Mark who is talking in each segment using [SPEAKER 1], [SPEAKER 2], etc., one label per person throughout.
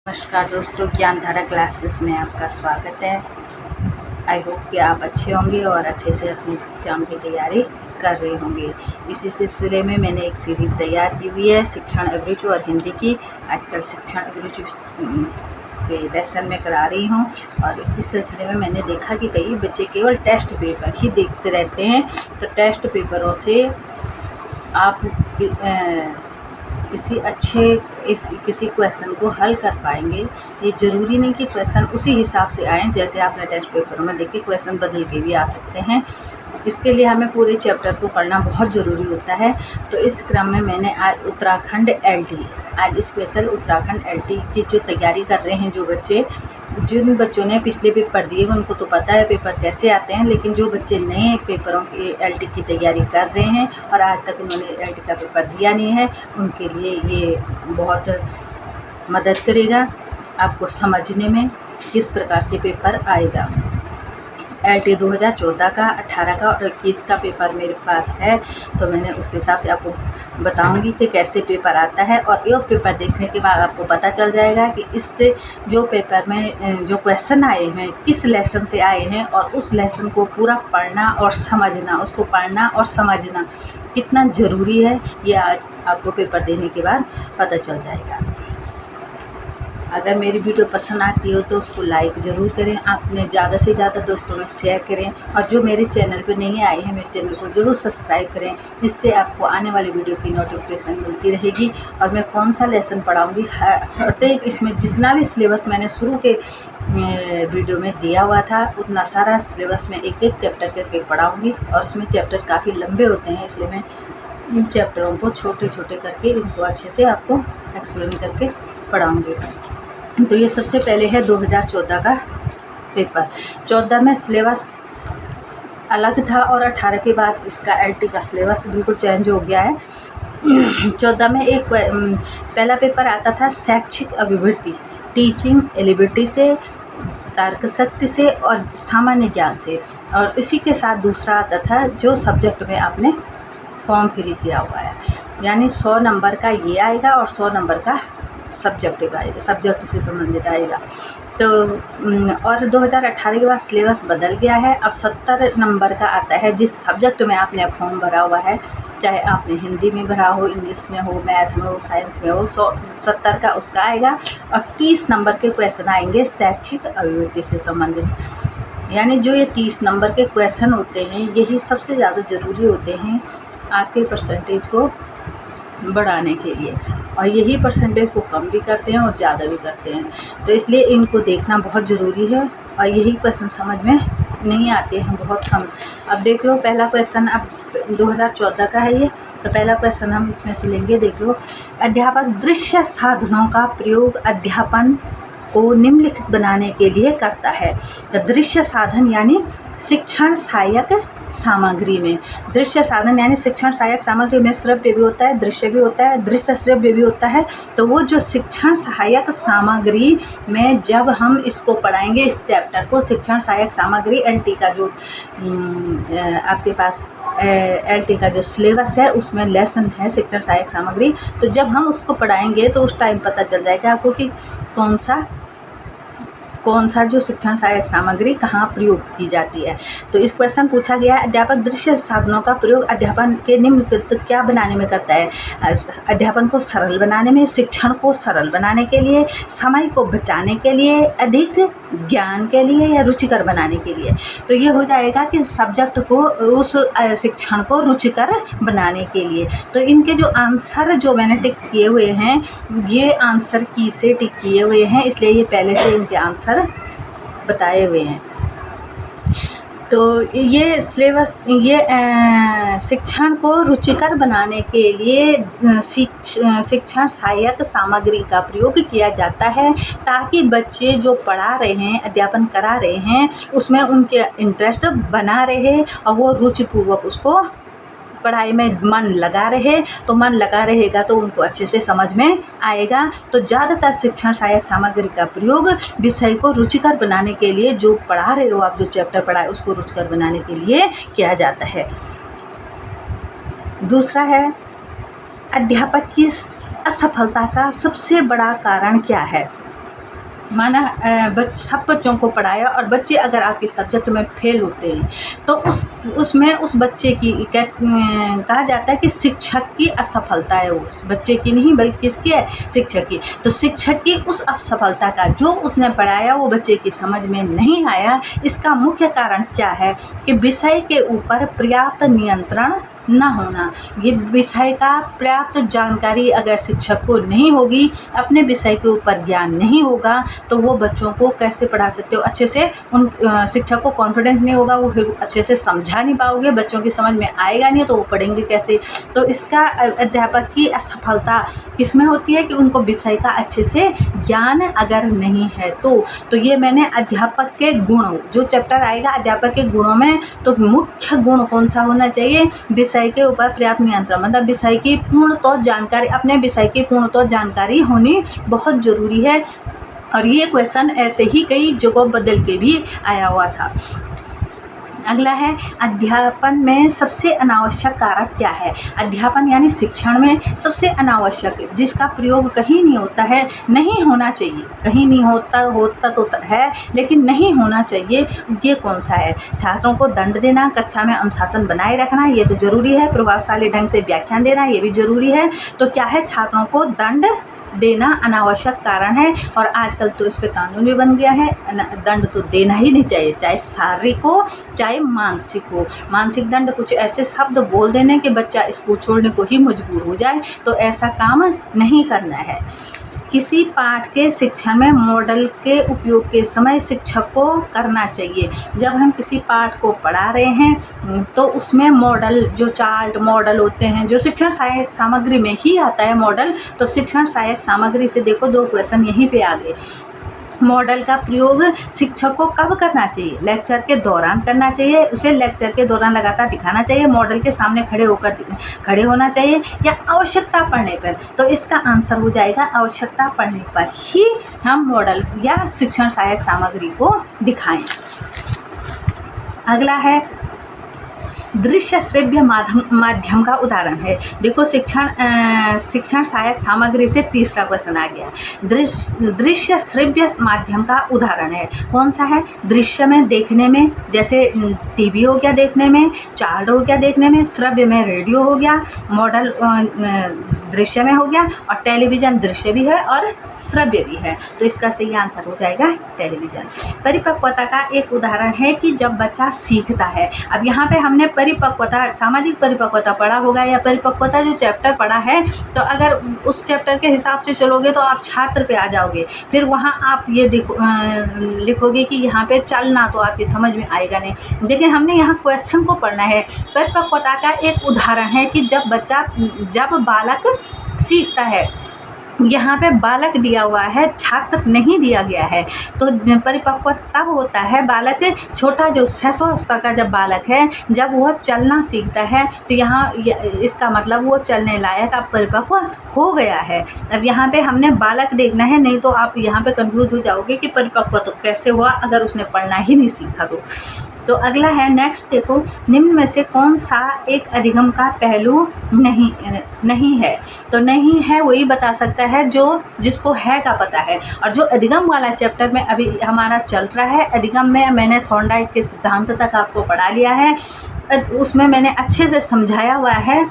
[SPEAKER 1] नमस्कार दोस्तों, ज्ञानधारा क्लासेस में आपका स्वागत है। आई होप कि आप अच्छे होंगे और अच्छे से अपनी एग्जाम की तैयारी कर रहे होंगे। इसी सिलसिले में मैंने एक सीरीज़ तैयार की हुई है शिक्षण अभिरुचि और हिंदी की। आजकल शिक्षण अभिरुचि के लेसन में करा रही हूँ और इसी सिलसिले में मैंने देखा कि कई बच्चे केवल टेस्ट पेपर ही देखते रहते हैं। तो टेस्ट पेपरों से आप किसी क्वेश्चन को हल कर पाएंगे। ये ज़रूरी नहीं कि क्वेश्चन उसी हिसाब से आएँ जैसे आपने टेस्ट पेपरों में देखे, क्वेश्चन बदल के भी आ सकते हैं। इसके लिए हमें पूरे चैप्टर को पढ़ना बहुत ज़रूरी होता है। तो इस क्रम में मैंने आज आज स्पेशल उत्तराखंड एलटी की जो तैयारी कर रहे हैं जिन बच्चों ने पिछले पेपर दिए उनको तो पता है पेपर कैसे आते हैं, लेकिन जो बच्चे नए पेपरों की एलटी की तैयारी कर रहे हैं और आज तक उन्होंने एलटी का पेपर दिया नहीं है, उनके लिए ये बहुत मदद करेगा आपको समझने में किस प्रकार से पेपर आएगा। एलटी 2014 का, 18 का और 21 का पेपर मेरे पास है, तो मैंने उस हिसाब से आपको बताऊंगी कि कैसे पेपर आता है। और ये पेपर देखने के बाद आपको पता चल जाएगा कि इससे जो पेपर में जो क्वेश्चन आए हैं किस लेसन से आए हैं और उस लेसन को पूरा पढ़ना और समझना, उसको पढ़ना और समझना कितना ज़रूरी है, ये आज आपको पेपर देने के बाद पता चल जाएगा। अगर मेरी वीडियो पसंद आती हो तो उसको लाइक ज़रूर करें, आपने ज़्यादा से ज़्यादा दोस्तों में शेयर करें और जो मेरे चैनल पे नहीं आए हैं मेरे चैनल को ज़रूर सब्सक्राइब करें। इससे आपको आने वाली वीडियो की नोटिफिकेशन मिलती रहेगी और मैं कौन सा लेसन पढ़ाऊँगी प्रत्येक इसमें जितना भी सिलेबस मैंने शुरू के वीडियो में दिया हुआ था उतना सारा सिलेबस में एक चैप्टर करके पढ़ाऊँगी। और इसमें चैप्टर काफ़ी लंबे होते हैं, इसलिए मैं इन चैप्टरों को छोटे छोटे करके इनको अच्छे से आपको एक्सप्लेन करके पढ़ाऊँगी। तो ये सबसे पहले है 2014 का पेपर। 14 में सिलेबस अलग था और 18 के बाद इसका एलटी का सिलेबस बिल्कुल चेंज हो गया है। 14 में एक पहला पेपर आता था शैक्षिक अभिवृत्ति, टीचिंग एलिबिलिटी से, तर्क शक्ति से और सामान्य ज्ञान से। और इसी के साथ दूसरा आता था जो सब्जेक्ट में आपने फॉर्म फिल किया हुआ है, यानी 100 नंबर का ये आएगा और 100 नंबर का सब्जेक्ट से संबंधित आएगा। तो और 2018 के बाद सिलेबस बदल गया है। अब 70 नंबर का आता है जिस सब्जेक्ट में आपने फॉर्म भरा हुआ है, चाहे आपने हिंदी में भरा हो, इंग्लिश में हो, मैथ में हो, साइंस में हो, 70 का उसका आएगा। और 30 नंबर के क्वेश्चन आएंगे शैक्षिक अभिवृत्ति से संबंधित। यानी जो ये 30 नंबर के क्वेश्चन होते हैं यही सबसे ज़्यादा ज़रूरी होते हैं आपके परसेंटेज को बढ़ाने के लिए, और यही परसेंटेज को कम भी करते हैं और ज़्यादा भी करते हैं। तो इसलिए इनको देखना बहुत ज़रूरी है और यही क्वेश्चन समझ में नहीं आते हैं बहुत कम। अब देख लो पहला क्वेश्चन, अब 2014 का है ये, तो पहला क्वेश्चन हम इसमें से लेंगे। देख लो, अध्यापक दृश्य साधनों का प्रयोग अध्यापन को निम्नलिखित बनाने के लिए करता है। तो दृश्य साधन यानी शिक्षण सहायक सामग्री में, दृश्य साधन यानी शिक्षण सहायक सामग्री में श्रव्य भी होता है, दृश्य भी होता है, दृश्य श्रव्य भी होता है। तो वो जो शिक्षण सहायक सामग्री में जब हम इसको पढ़ाएंगे, इस चैप्टर को शिक्षण सहायक सामग्री एलटी का जो आपके पास एलटी का जो सिलेबस है उसमें लेसन है शिक्षण सहायक सामग्री, तो जब हम उसको पढ़ाएंगे तो उस टाइम पता चल जाएगा आपको कि कौन सा जो शिक्षण सहायक सामग्री कहाँ प्रयोग की जाती है। तो इस क्वेश्चन पूछा गया है, अध्यापक दृश्य साधनों का प्रयोग अध्यापन के निम्नलिखित क्या बनाने में करता है। अध्यापन को सरल बनाने में, शिक्षण को सरल बनाने के लिए, समय को बचाने के लिए, अधिक ज्ञान के लिए या रुचिकर बनाने के लिए। तो ये हो जाएगा कि सब्जेक्ट को, उस शिक्षण को रुचिकर बनाने के लिए। तो इनके जो आंसर जो मैंने टिक किए हुए हैं, ये आंसर की से टिक किए हुए हैं, इसलिए ये पहले से इनके आंसर बताए हुए हैं। तो ये सिलेबस, ये शिक्षण को रुचिकर बनाने के लिए शिक्षण सहायक सामग्री का प्रयोग किया जाता है ताकि बच्चे जो पढ़ा रहे हैं, अध्यापन करा रहे हैं, उसमें उनके इंटरेस्ट बना रहे और वो रुचिपूर्वक उसको पढ़ाई में मन लगा रहे। तो मन लगा रहेगा तो उनको अच्छे से समझ में आएगा। तो ज़्यादातर शिक्षण सहायक सामग्री का प्रयोग विषय को रुचिकर बनाने के लिए, जो पढ़ा रहे हो आप, जो चैप्टर पढ़ाए उसको रुचिकर बनाने के लिए किया जाता है। दूसरा है, अध्यापक की असफलता का सबसे बड़ा कारण क्या है। माना सब बच्चों को पढ़ाया और बच्चे अगर आपके सब्जेक्ट में फेल होते हैं तो उसमें उस बच्चे की कहा जाता है कि शिक्षक की असफलता है, उस बच्चे की नहीं बल्कि किसकी है, शिक्षक की। तो शिक्षक की उस असफलता का, जो उसने पढ़ाया वो बच्चे की समझ में नहीं आया, इसका मुख्य कारण क्या है कि विषय के ऊपर पर्याप्त नियंत्रण न होना। ये विषय का पर्याप्त जानकारी अगर शिक्षक को नहीं होगी, अपने विषय के ऊपर ज्ञान नहीं होगा, तो वो बच्चों को कैसे पढ़ा सकते हो अच्छे से। उन शिक्षक को कॉन्फिडेंस नहीं होगा, वो फिर अच्छे से समझा नहीं पाओगे, बच्चों की समझ में आएगा नहीं तो वो पढ़ेंगे कैसे। तो इसका अध्यापक की असफलता किसमें होती है कि उनको विषय का अच्छे से ज्ञान अगर नहीं है तो ये मैंने अध्यापक के गुण, जो चैप्टर आएगा अध्यापक के गुणों में, तो मुख्य गुण कौन सा होना चाहिए, विषय के ऊपर पर्याप्त नियंत्रण, मतलब विषय की पूर्णतः जानकारी, अपने विषय की पूर्णतः जानकारी होनी बहुत जरूरी है। और ये क्वेश्चन ऐसे ही कई जगहों बदल के भी आया हुआ था। अगला है अध्यापन में सबसे अनावश्यक कारक क्या है। अध्यापन यानी शिक्षण में सबसे अनावश्यक, जिसका प्रयोग कहीं नहीं होता है, नहीं होना चाहिए, कहीं नहीं होता तो है लेकिन नहीं होना चाहिए, ये कौन सा है। छात्रों को दंड देना, कक्षा में अनुशासन बनाए रखना, ये तो जरूरी है। प्रभावशाली ढंग से व्याख्यान देना, ये भी जरूरी है। तो क्या है, छात्रों को दंड देना अनावश्यक कारण है। और आजकल तो इस पे कानून भी बन गया है, दंड तो देना ही नहीं चाहिए, चाहे शारीरिक हो चाहे मानसिक हो। मानसिक दंड, कुछ ऐसे शब्द बोल देने कि बच्चा स्कूल छोड़ने को ही मजबूर हो जाए, तो ऐसा काम नहीं करना है। किसी पाठ के शिक्षण में मॉडल के उपयोग के समय शिक्षक को करना चाहिए। जब हम किसी पाठ को पढ़ा रहे हैं तो उसमें मॉडल, जो चार्ट मॉडल होते हैं, जो शिक्षण सहायक सामग्री में ही आता है मॉडल, तो शिक्षण सहायक सामग्री से देखो 2 क्वेश्चन यहीं पे आ गए। मॉडल का प्रयोग शिक्षक को कब करना चाहिए, लेक्चर के दौरान करना चाहिए, उसे लेक्चर के दौरान लगातार दिखाना चाहिए, मॉडल के सामने खड़े होना चाहिए, या आवश्यकता पड़ने पर। तो इसका आंसर हो जाएगा आवश्यकता पड़ने पर ही हम मॉडल या शिक्षण सहायक सामग्री को दिखाएं। अगला है दृश्य श्रव्य माध्यम का उदाहरण है। देखो शिक्षण सहायक सामग्री से तीसरा क्वेश्चन आ गया। दृश्य श्रव्य माध्यम का उदाहरण है, कौन सा है। दृश्य में देखने में, जैसे टीवी हो गया देखने में, चार्ट हो गया देखने में, श्रव्य में रेडियो हो गया, मॉडल दृश्य में हो गया, और टेलीविज़न दृश्य भी है और श्रव्य भी है। तो इसका सही आंसर हो जाएगा टेलीविज़न। परिपक्वता का एक उदाहरण है कि जब बच्चा सीखता है। अब यहाँ पे हमने परिपक्वता, सामाजिक परिपक्वता पढ़ा होगा, या परिपक्वता जो चैप्टर पढ़ा है, तो अगर उस चैप्टर के हिसाब से चलोगे तो आप छात्र पे आ जाओगे। फिर वहाँ आप ये लिखोगे कि यहाँ पे चलना, तो आपकी समझ में आएगा नहीं। देखिए हमने यहाँ क्वेश्चन को पढ़ना है। परिपक्वता का एक उदाहरण है कि जब बालक सीखता है। यहाँ पे बालक दिया हुआ है, छात्र नहीं दिया गया है। तो परिपक्व तब होता है, बालक छोटा जो शैशवावस्था का जब बालक है, जब वह चलना सीखता है, तो यहाँ इसका मतलब वो चलने लायक अब परिपक्व हो गया है। अब यहाँ पे हमने बालक देखना है, नहीं तो आप यहाँ पे कंफ्यूज हो जाओगे कि परिपक्व तो कैसे हुआ अगर उसने पढ़ना ही नहीं सीखा तो अगला है नेक्स्ट देखो, निम्न में से कौन सा एक अधिगम का पहलू नहीं है। तो नहीं है वही बता सकता है जो जिसको है का पता है। और जो अधिगम वाला चैप्टर में अभी हमारा चल रहा है, अधिगम में मैंने थॉर्नडाइक के सिद्धांत तक आपको पढ़ा लिया है, उसमें मैंने अच्छे से समझाया हुआ है।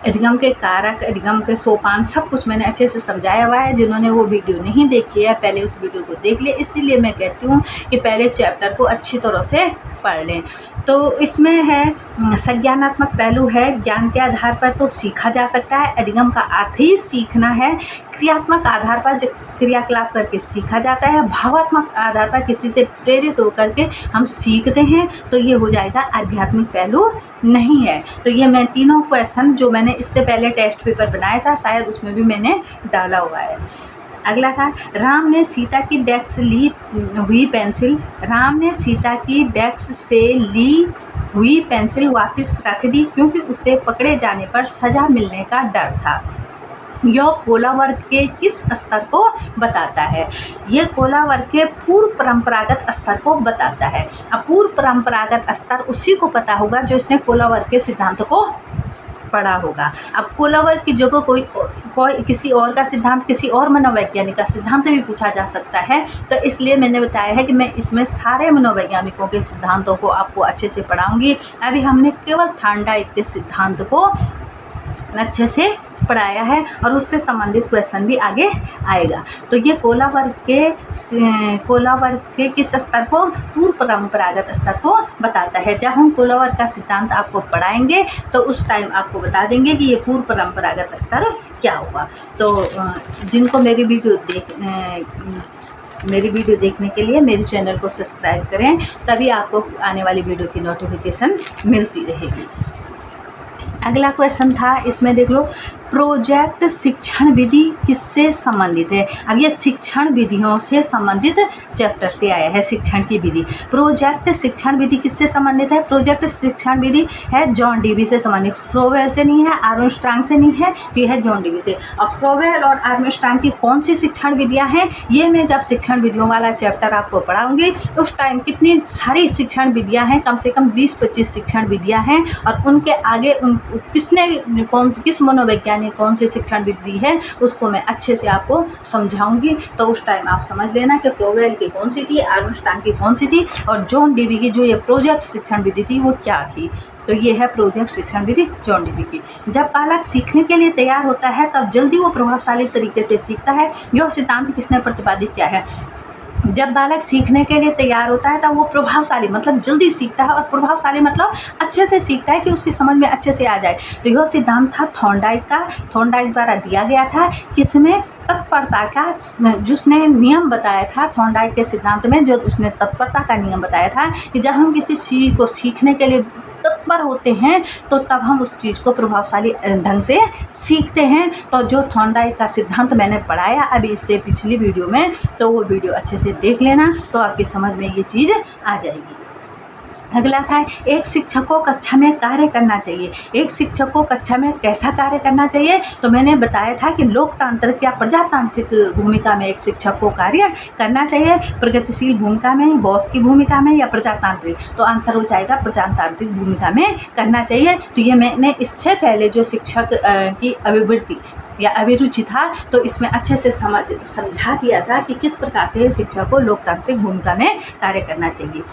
[SPEAKER 1] अधिगम के कारक, अधिगम के सोपान, सब कुछ मैंने अच्छे से समझाया हुआ है। जिन्होंने वो वीडियो नहीं देखी है, पहले उस वीडियो को देख ले। इसीलिए मैं कहती हूँ कि पहले चैप्टर को अच्छी तरह से पढ़ लें। तो इसमें है संज्ञानात्मक पहलू है, ज्ञान के आधार पर तो सीखा जा सकता है। अधिगम का अर्थ ही सीखना है। क्रियात्मक आधार पर जो क्रियाकलाप करके सीखा जाता है, भावात्मक आधार पर किसी से प्रेरित होकर के हम सीखते हैं, तो ये हो जाएगा आध्यात्मिक पहलू नहीं है। तो ये मैं तीनों क्वेश्चन जो मैंने इससे पहले टेस्ट पेपर बनाया था, शायद उसमें भी मैंने डाला हुआ है। अगला था, राम ने सीता की डेस्क से ली हुई पेंसिल वापस रख दी क्योंकि उसे पकड़े जाने पर सजा मिलने का डर था। यह कोला वर्ग के किस स्तर को बताता है। यह कोला वर्ग के पूर्व परंपरागत स्तर को बताता है। अब पूर्व परंपरागत स्तर उसी को पता होगा जो इसने कोला वर्ग के सिद्धांत को पढ़ा होगा। अब कोलावर की जगह कोई किसी और का सिद्धांत, किसी और मनोवैज्ञानिक का सिद्धांत भी पूछा जा सकता है। तो इसलिए मैंने बताया है कि मैं इसमें सारे मनोवैज्ञानिकों के सिद्धांतों को आपको अच्छे से पढ़ाऊंगी। अभी हमने केवल थॉर्नडाइक के सिद्धांत को अच्छे से पढ़ाया है और उससे संबंधित क्वेश्चन भी आगे आएगा। तो ये कोलावर के किस स्तर को, पूर्व परंपरागत स्तर को बताता है। जब हम कोलावर का सिद्धांत आपको पढ़ाएंगे तो उस टाइम आपको बता देंगे कि ये पूर्व परंपरागत स्तर क्या हुआ। तो जिनको मेरी वीडियो देखने के लिए मेरे चैनल को सब्सक्राइब करें, तभी आपको आने वाली वीडियो की नोटिफिकेशन मिलती रहेगी। अगला क्वेश्चन था, इसमें देख लो, प्रोजेक्ट शिक्षण विधि किससे संबंधित है। अब ये शिक्षण विधियों से संबंधित चैप्टर से आया है। शिक्षण की विधि, प्रोजेक्ट शिक्षण विधि किससे संबंधित है। प्रोजेक्ट शिक्षण विधि है जॉन डीवी से संबंधित, फ्रोवेल से नहीं है, आर्मस्ट्रांग से नहीं है, तो यह है जॉन डीवी से। और फ्रोवेल और आर्मस्ट्रांग की कौन सी शिक्षण विधियाँ हैं, ये मैं जब शिक्षण विधियों वाला चैप्टर आपको पढ़ाऊंगी उस टाइम कितनी सारी शिक्षण विधियाँ हैं, कम से कम 20-25 शिक्षण विधियाँ हैं, और उनके आगे किस मनोवैज्ञानिक कौन सी शिक्षण विधि है उसको मैं अच्छे से आपको समझाऊंगी। तो उस टाइम आप समझ लेना कि फ्रोवेल की कौन सी थी, आर्मस्ट्रांग की कौन सी थी, और जॉन डीवी की जो ये प्रोजेक्ट शिक्षण विधि थी वो क्या थी। तो ये है प्रोजेक्ट शिक्षण विधि जॉन डीवी की। जब बालक सीखने के लिए तैयार होता है तब जल्दी वो प्रभावशाली तरीके से सीखता है। यह सिद्धांत किसने प्रतिपादित किया है। जब बालक सीखने के लिए तैयार होता है तब वो प्रभावशाली मतलब जल्दी सीखता है, और प्रभावशाली मतलब अच्छे से सीखता है कि उसकी समझ में अच्छे से आ जाए। तो यह सिद्धांत था थॉर्नडाइक का, थॉर्नडाइक द्वारा दिया गया था। किसमें, तत्परता का, जिसने नियम बताया था थॉर्नडाइक के सिद्धांत में, जो उसने तत्परता का नियम बताया था कि जब हम किसी चीज़ को सीखने के लिए तत्पर होते हैं तो तब हम उस चीज़ को प्रभावशाली ढंग से सीखते हैं। तो जो थॉर्नडाइक का सिद्धांत मैंने पढ़ाया अभी इससे पिछली वीडियो में, तो वो वीडियो अच्छे से देख लेना, तो आपकी समझ में ये चीज़ आ जाएगी। अगला था, एक शिक्षक को कक्षा में कार्य करना चाहिए। एक शिक्षक को कक्षा में कैसा कार्य करना चाहिए, तो मैंने बताया था कि लोकतांत्रिक या प्रजातांत्रिक भूमिका में एक शिक्षक को कार्य करना चाहिए, प्रगतिशील भूमिका में, बॉस की भूमिका में, या प्रजातांत्रिक। तो आंसर हो जाएगा प्रजातांत्रिक भूमिका में करना चाहिए। तो ये मैंने इससे पहले जो शिक्षक की अभिवृत्ति या अभिरुचि था तो इसमें अच्छे से समझा दिया था कि किस प्रकार से शिक्षक को लोकतांत्रिक भूमिका में कार्य करना चाहिए।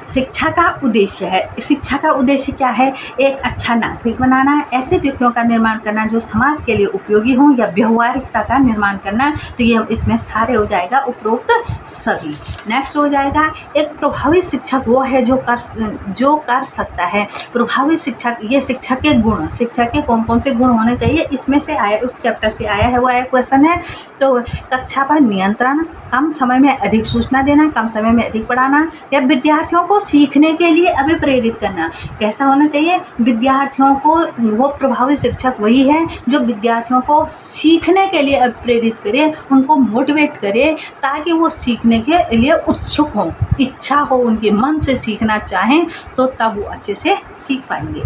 [SPEAKER 1] शिक्षा का उद्देश्य है, शिक्षा का उद्देश्य क्या है, एक अच्छा नागरिक बनाना, ऐसे व्यक्तियों का निर्माण करना जो समाज के लिए उपयोगी हों, या व्यवहारिकता का निर्माण करना। तो ये इसमें सारे हो जाएगा उपरोक्त सभी। नेक्स्ट हो जाएगा, एक प्रभावी शिक्षक वो है जो कर सकता है। प्रभावी शिक्षक, ये शिक्षक के गुण, शिक्षक के कौन कौन से गुण होने चाहिए, इसमें से आया, उस चैप्टर से आया है वो आया क्वेश्चन है। तो कक्षा पर नियंत्रण, कम समय में अधिक सूचना देना, कम समय में अधिक पढ़ाना, या विद्यार्थियों को सीखने के लिए अभिप्रेरित करना। कैसा होना चाहिए, विद्यार्थियों को, वो प्रभावी शिक्षक वही है जो विद्यार्थियों को सीखने के लिए अभिप्रेरित करे, उनको मोटिवेट करे, ताकि वो सीखने के लिए उत्सुक हों, इच्छा हो, उनके मन से सीखना चाहें, तो तब वो अच्छे से सीख पाएंगे।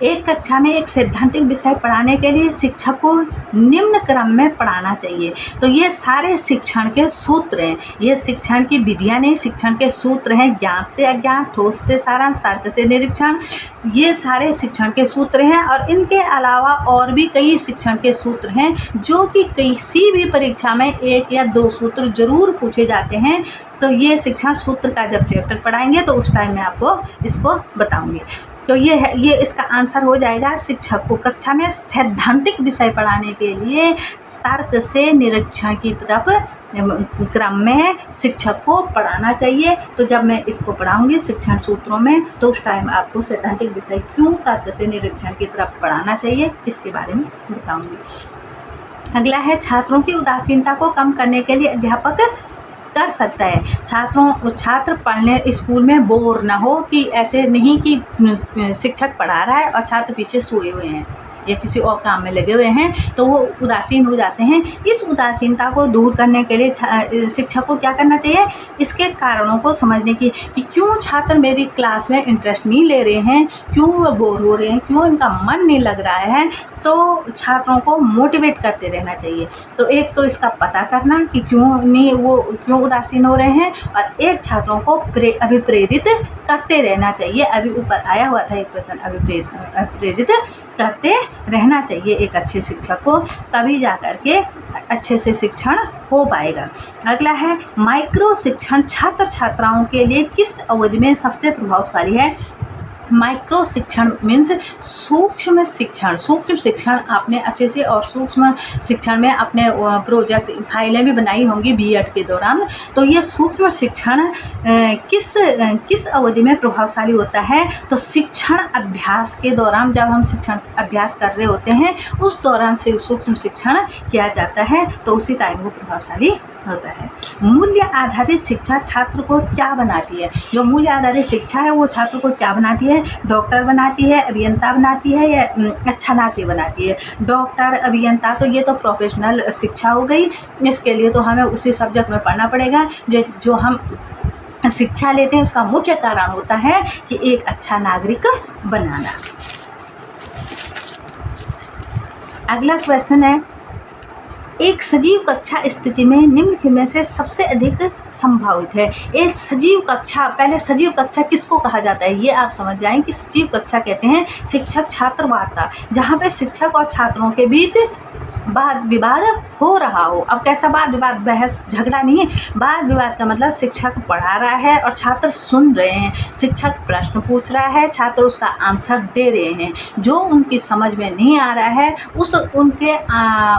[SPEAKER 1] एक कक्षा में एक सैद्धांतिक विषय पढ़ाने के लिए शिक्षक को निम्न क्रम में पढ़ाना चाहिए। तो ये सारे शिक्षण के सूत्र हैं, ये शिक्षण की विधियाँ नहीं, शिक्षण के सूत्र हैं। ज्ञात से अज्ञात, ठोस से सारांश, तर्क से निरीक्षण, ये सारे शिक्षण के सूत्र हैं। और इनके अलावा और भी कई शिक्षण के सूत्र हैं जो कि किसी भी परीक्षा में 1 या 2 सूत्र जरूर पूछे जाते हैं। तो ये शिक्षण सूत्र का जब चैप्टर पढ़ाएंगे तो उस टाइम मैं आपको इसको बताऊँगी। तो ये है, ये इसका आंसर हो जाएगा, शिक्षक को कक्षा में सैद्धांतिक विषय पढ़ाने के लिए तर्क से निरीक्षण की तरफ क्रम में शिक्षक को पढ़ाना चाहिए। तो जब मैं इसको पढ़ाऊंगी शिक्षण सूत्रों में, तो उस टाइम आपको सैद्धांतिक विषय क्यों तर्क से निरीक्षण की तरफ पढ़ाना चाहिए इसके बारे में बताऊंगी। अगला है, छात्रों की उदासीनता को कम करने के लिए अध्यापक कर सकता है। छात्र पढ़ने स्कूल में बोर ना हो, कि ऐसे नहीं कि शिक्षक पढ़ा रहा है और छात्र पीछे सोए हुए हैं, या किसी और काम में लगे हुए हैं तो वो उदासीन हो जाते हैं। इस उदासीनता को दूर करने के लिए शिक्षक को क्या करना चाहिए, इसके कारणों को समझने की कि क्यों छात्र मेरी क्लास में इंटरेस्ट नहीं ले रहे हैं, क्यों वो बोर हो रहे हैं, क्यों इनका मन नहीं लग रहा है। तो छात्रों को मोटिवेट करते रहना चाहिए। तो एक तो इसका पता करना कि क्यों उदासीन हो रहे हैं, और एक छात्रों को अभिप्रेरित करते रहना चाहिए। अभी ऊपर आया हुआ था एक क्वेश्चन, अभिप्रेरित करते रहना चाहिए एक अच्छे शिक्षक को, तभी जा कर के अच्छे से शिक्षण हो पाएगा। अगला है माइक्रो शिक्षण छात्र छात्राओं के लिए किस अवधि में सबसे प्रभावशाली है। माइक्रो शिक्षण मीन्स सूक्ष्म शिक्षण। सूक्ष्म शिक्षण आपने अच्छे से और सूक्ष्म शिक्षण में अपने प्रोजेक्ट फाइलें भी बनाई होंगी बीएड के दौरान। तो ये सूक्ष्म शिक्षण किस अवधि में प्रभावशाली होता है, तो शिक्षण अभ्यास के दौरान, जब हम शिक्षण अभ्यास कर रहे होते हैं उस दौरान से सूक्ष्म शिक्षण किया जाता है, तो उसी टाइम वो प्रभावशाली होता है। मूल्य आधारित शिक्षा छात्र को क्या बनाती है। जो मूल्य आधारित शिक्षा है वो छात्र को क्या बनाती है, डॉक्टर बनाती है, अभियंता बनाती है, या अच्छा नागरिक बनाती है। डॉक्टर, अभियंता तो ये तो प्रोफेशनल शिक्षा हो गई, इसके लिए तो हमें उसी सब्जेक्ट में पढ़ना पड़ेगा। जो हम शिक्षा लेते हैं उसका मुख्य कारण होता है कि एक अच्छा नागरिक बनाना। अगला क्वेश्चन है, एक सजीव कक्षा स्थिति में निम्न में से सबसे अधिक संभावित है। एक सजीव कक्षा, पहले सजीव कक्षा किसको कहा जाता है ये आप समझ जाएं कि सजीव कक्षा कहते हैं शिक्षक छात्र वार्ता, जहाँ पे शिक्षक और छात्रों के बीच वाद विवाद हो रहा हो। अब कैसा वाद विवाद, बहस झगड़ा नहीं, वाद विवाद का मतलब शिक्षक पढ़ा रहा है और छात्र सुन रहे हैं, शिक्षक प्रश्न पूछ रहा है, छात्र उसका आंसर दे रहे हैं, जो उनकी समझ में नहीं आ रहा है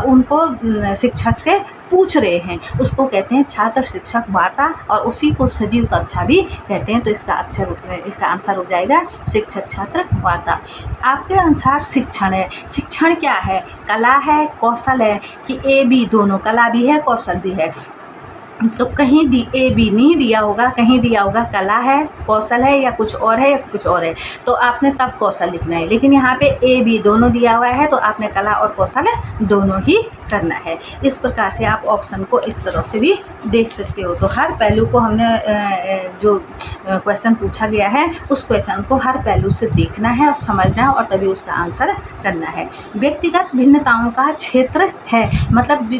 [SPEAKER 1] उनको शिक्षक से पूछ रहे हैं, उसको कहते हैं छात्र शिक्षक वार्ता, और उसी को सजीव कक्षा भी कहते हैं। तो इसका आंसर हो जाएगा शिक्षक छात्र वार्ता। आपके अनुसार शिक्षण है, शिक्षण क्या है, कला है, कौशल है कि ए बी दोनों, कला भी है कौशल भी है। तो कहीं ए बी नहीं दिया होगा, कहीं दिया होगा कला है, कौशल है, या कुछ और है, या कुछ और है, तो आपने तब कौशल लिखना है। लेकिन यहाँ पे ए बी दोनों दिया हुआ है तो आपने कला और कौशल दोनों ही करना है। इस प्रकार से आप ऑप्शन को इस तरह से भी देख सकते हो। तो हर पहलू को हमने जो क्वेश्चन पूछा गया है उस क्वेश्चन को हर पहलू से देखना है और समझना है, और तभी उसका आंसर करना है। व्यक्तिगत भिन्नताओं का क्षेत्र है, मतलब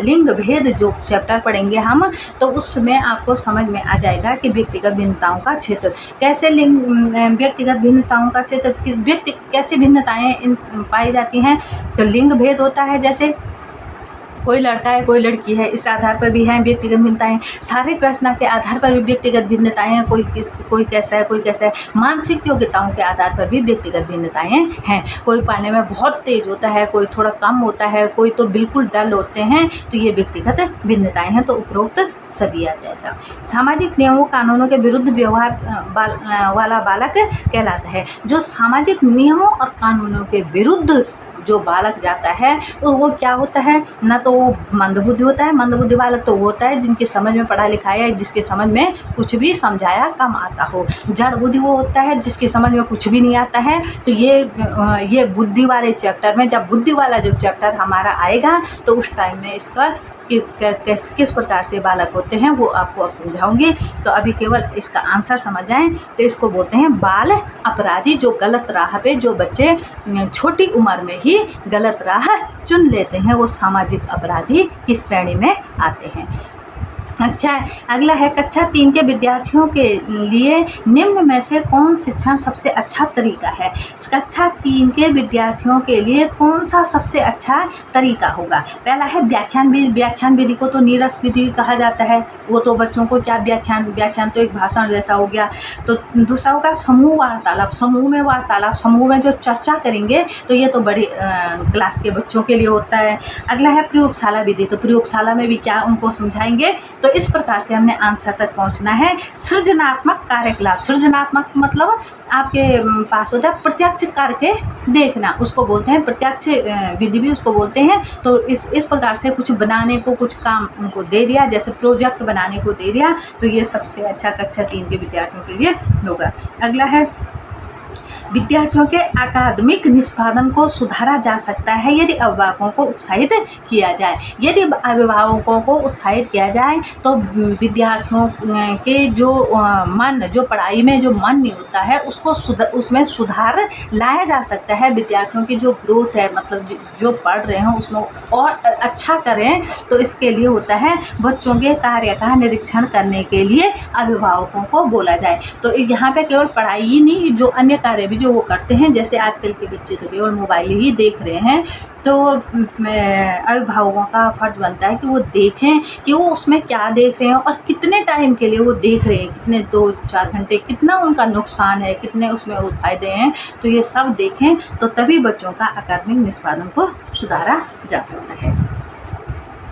[SPEAKER 1] लिंग भेद जो चैप्टर पढ़ेंगे हम, तो उसमें आपको समझ में आ जाएगा कि व्यक्तिगत भिन्नताओं का क्षेत्र कैसे, व्यक्तिगत भिन्नताओं का क्षेत्र कैसे भिन्नताएं पाई जाती हैं। तो लिंग भेद होता है, जैसे कोई लड़का है कोई लड़की है, इस आधार पर भी हैं व्यक्तिगत भिन्नताएं। शारीरिक रचना के आधार पर भी व्यक्तिगत भिन्नताएं हैं, कोई कैसा है कोई कैसा है। मानसिक योग्यताओं के आधार पर भी व्यक्तिगत भिन्नताएं हैं। कोई पढ़ने में बहुत तेज होता है, कोई थोड़ा कम होता है, कोई तो बिल्कुल डल होते हैं, तो ये व्यक्तिगत भिन्नताएं हैं। तो उपरोक्त सभी आ जाएगा। सामाजिक नियमों कानूनों के विरुद्ध व्यवहार वाला बालक कहलाता है। जो सामाजिक नियमों और कानूनों के विरुद्ध जो बालक जाता है वो क्या होता है, ना तो वो मंदबुद्धि होता है। मंदबुद्धि बालक तो वो होता है जिनकी समझ में पढ़ा लिखा है, जिसके समझ में कुछ भी समझाया कम आता हो। जड़ बुद्धि वो होता है जिसकी समझ में कुछ भी नहीं आता है। तो ये बुद्धि वाले चैप्टर में, जब बुद्धि वाला जो चैप्टर हमारा आएगा तो उस टाइम में इसका किस प्रकार से बालक होते हैं वो आपको समझाऊंगी। तो अभी केवल इसका आंसर समझ जाएं। तो इसको बोलते हैं बाल अपराधी। जो गलत राह पे, जो बच्चे छोटी उम्र में ही गलत राह चुन लेते हैं, वो सामाजिक अपराधी की श्रेणी में आते हैं। अच्छा, अगला है कक्षा 3 के विद्यार्थियों के लिए निम्न में से कौन शिक्षण सबसे अच्छा तरीका है। कक्षा 3 के विद्यार्थियों के लिए कौन सा सबसे अच्छा तरीका होगा। पहला है व्याख्यान विधि को तो नीरस विधि कहा जाता है। वो तो बच्चों को क्या व्याख्यान तो एक भाषण जैसा हो गया। तो दूसरा होगा समूह वार्तालाप। समूह में जो चर्चा करेंगे तो ये तो बड़ी क्लास के बच्चों के लिए होता है। अगला है प्रयोगशाला विधि। तो प्रयोगशाला में भी क्या उनको समझाएंगे। तो इस प्रकार से हमने आंसर तक पहुंचना है। सृजनात्मक कार्यकलाप। सृजनात्मक मतलब आपके पास होता है प्रत्यक्ष करके देखना, उसको बोलते हैं प्रत्यक्ष विधि भी उसको बोलते हैं। तो इस प्रकार से कुछ बनाने को, कुछ काम उनको दे दिया, जैसे प्रोजेक्ट बनाने को दे दिया, तो ये सबसे अच्छा कक्षा 3 के विद्यार्थियों के लिए होगा। अगला है विद्यार्थियों के अकादमिक निष्पादन को सुधारा जा सकता है यदि अभिभावकों को उत्साहित किया जाए। यदि अभिभावकों को उत्साहित किया जाए तो विद्यार्थियों के जो मन, जो पढ़ाई में जो मन नहीं होता है उसको उसमें सुधार लाया जा सकता है। विद्यार्थियों की जो ग्रोथ है, मतलब जो पढ़ रहे हैं उसमें और अच्छा करें, तो इसके लिए होता है बच्चों के कार्य का निरीक्षण करने के लिए अभिभावकों को बोला जाए। तो यहाँ पे केवल पढ़ाई ही नहीं, जो अन्य कार्य भी जो वो करते हैं, जैसे आजकल के बच्चे तो केवल मोबाइल ही देख रहे हैं, तो अभिभावकों का फर्ज बनता है कि वो देखें कि वो उसमें क्या देख रहे हैं और कितने टाइम के लिए वो देख रहे हैं, कितने 2-4 घंटे, कितना उनका नुकसान है, कितने उसमें वो फायदे हैं। तो ये सब देखें तो तभी बच्चों का अकादमिक निष्पादन को सुधारा जा सकता है।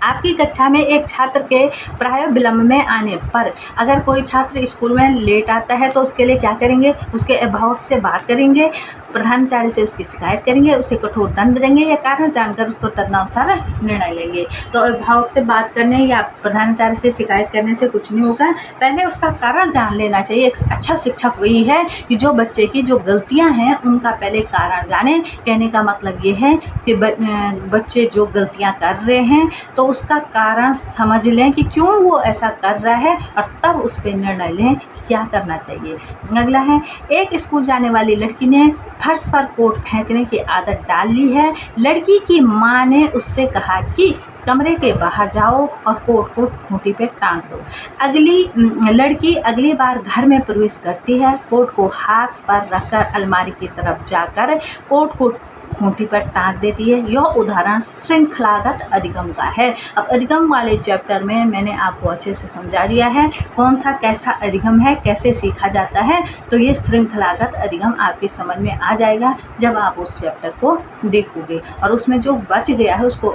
[SPEAKER 1] आपकी कक्षा में एक छात्र के प्राय विलंब में आने पर अगर कोई छात्र स्कूल में लेट आता है तो उसके लिए क्या करेंगे? उसके अभिभावक से बात करेंगे, प्रधानाचार्य से उसकी शिकायत करेंगे, उसे कठोर दंड देंगे या कारण जानकर उसको तदनुसार निर्णय लेंगे। तो अभिभावक से बात करने या प्रधानाचार्य से शिकायत करने से कुछ नहीं होगा, पहले उसका कारण जान लेना चाहिए। एक अच्छा शिक्षक वही है कि जो बच्चे की जो गलतियां हैं उनका पहले कारण जाने। कहने का मतलब ये है कि बच्चे जो गलतियां कर रहे हैं तो उसका कारण समझ लें कि क्यों वो ऐसा कर रहा है और तब उस पर निर्णय लें कि क्या करना चाहिए। अगला है, एक स्कूल जाने वाली लड़की ने फर्श पर कोट फेंकने की आदत डाल ली है। लड़की की माँ ने उससे कहा कि कमरे के बाहर जाओ और कोट को खूंटी पे टांग दो। लड़की अगली बार घर में प्रवेश करती है, कोट को हाथ पर रखकर अलमारी की तरफ जाकर कोट को खूंटी पर टांग देती है। यह उदाहरण श्रृंखलागत अधिगम का है। अब अधिगम वाले चैप्टर में मैंने आपको अच्छे से समझा दिया है कौन सा कैसा अधिगम है, कैसे सीखा जाता है। तो ये श्रृंखलागत अधिगम आपकी समझ में आ जाएगा जब आप उस चैप्टर को देखोगे, और उसमें जो बच गया है, उसको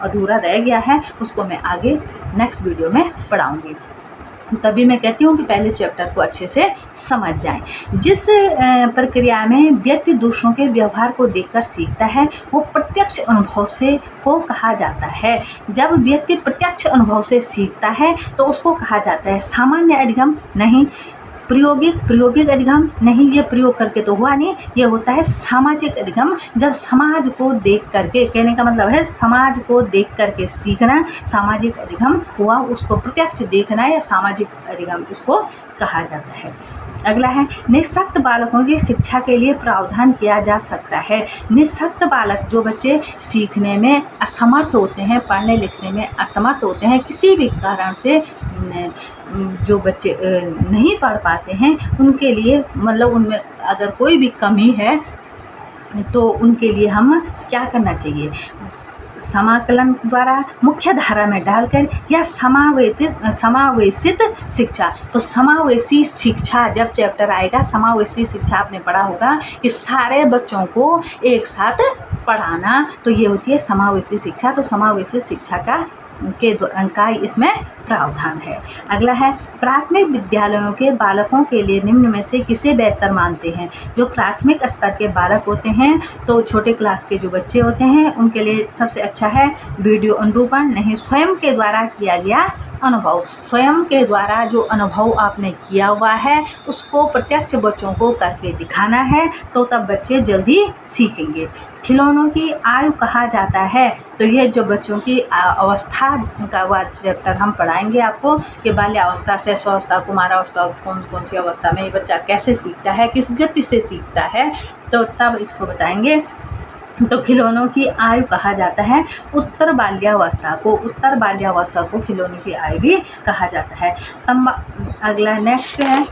[SPEAKER 1] अधूरा रह गया है, उसको मैं आगे नेक्स्ट वीडियो में पढ़ाऊँगी। तभी मैं कहती हूँ कि पहले चैप्टर को अच्छे से समझ जाएं। जिस प्रक्रिया में व्यक्ति दूसरों के व्यवहार को देखकर सीखता है वो प्रत्यक्ष अनुभव से को कहा जाता है। जब व्यक्ति प्रत्यक्ष अनुभव से सीखता है तो उसको कहा जाता है सामान्य अधिगम, नहीं प्रायोगिक अधिगम, नहीं ये प्रयोग करके तो हुआ नहीं, ये होता है सामाजिक अधिगम। जब समाज को देख करके, कहने का मतलब है समाज को देख करके सीखना सामाजिक अधिगम हुआ, उसको प्रत्यक्ष देखना या सामाजिक अधिगम इसको कहा जाता है। अगला है, निःशक्त बालकों की शिक्षा के लिए प्रावधान किया जा सकता है। निःशक्त बालक जो बच्चे सीखने में असमर्थ होते हैं, पढ़ने लिखने में असमर्थ होते हैं, किसी भी कारण से जो बच्चे नहीं पढ़ पाते हैं, उनके लिए मतलब उनमें अगर कोई भी कमी है तो उनके लिए हम क्या करना चाहिए? समाकलन द्वारा मुख्य धारा में डालकर या समावेशित शिक्षा। तो समावेशी शिक्षा जब चैप्टर आएगा, समावेशी शिक्षा आपने पढ़ा होगा कि सारे बच्चों को एक साथ पढ़ाना, तो ये होती है समावेशी शिक्षा। तो समावेशी शिक्षा का इसमें प्रावधान है। अगला है, प्राथमिक विद्यालयों के बालकों के लिए निम्न में से किसे बेहतर मानते हैं? जो प्राथमिक स्तर के बालक होते हैं, तो छोटे क्लास के जो बच्चे होते हैं, उनके लिए सबसे अच्छा है वीडियो अनुरूपण, नहीं स्वयं के द्वारा किया गया अनुभव। स्वयं के द्वारा जो अनुभव आपने किया हुआ है उसको प्रत्यक्ष बच्चों को करके दिखाना है, तो तब बच्चे जल्दी सीखेंगे। खिलौनों की आयु कहा जाता है, तो ये जो बच्चों की अवस्था का चैप्टर हम पढ़ाएंगे आपको कि बाल्यावस्था, शैशवावस्था, कुमारावस्था, कौन सी अवस्था में ये बच्चा कैसे सीखता है, किस गति से सीखता है, तो तब इसको बताएंगे। तो खिलौनों की आयु कहा जाता है उत्तर बाल्यावस्था को खिलौनों की आयु भी कहा जाता है। अगला नेक्स्ट है,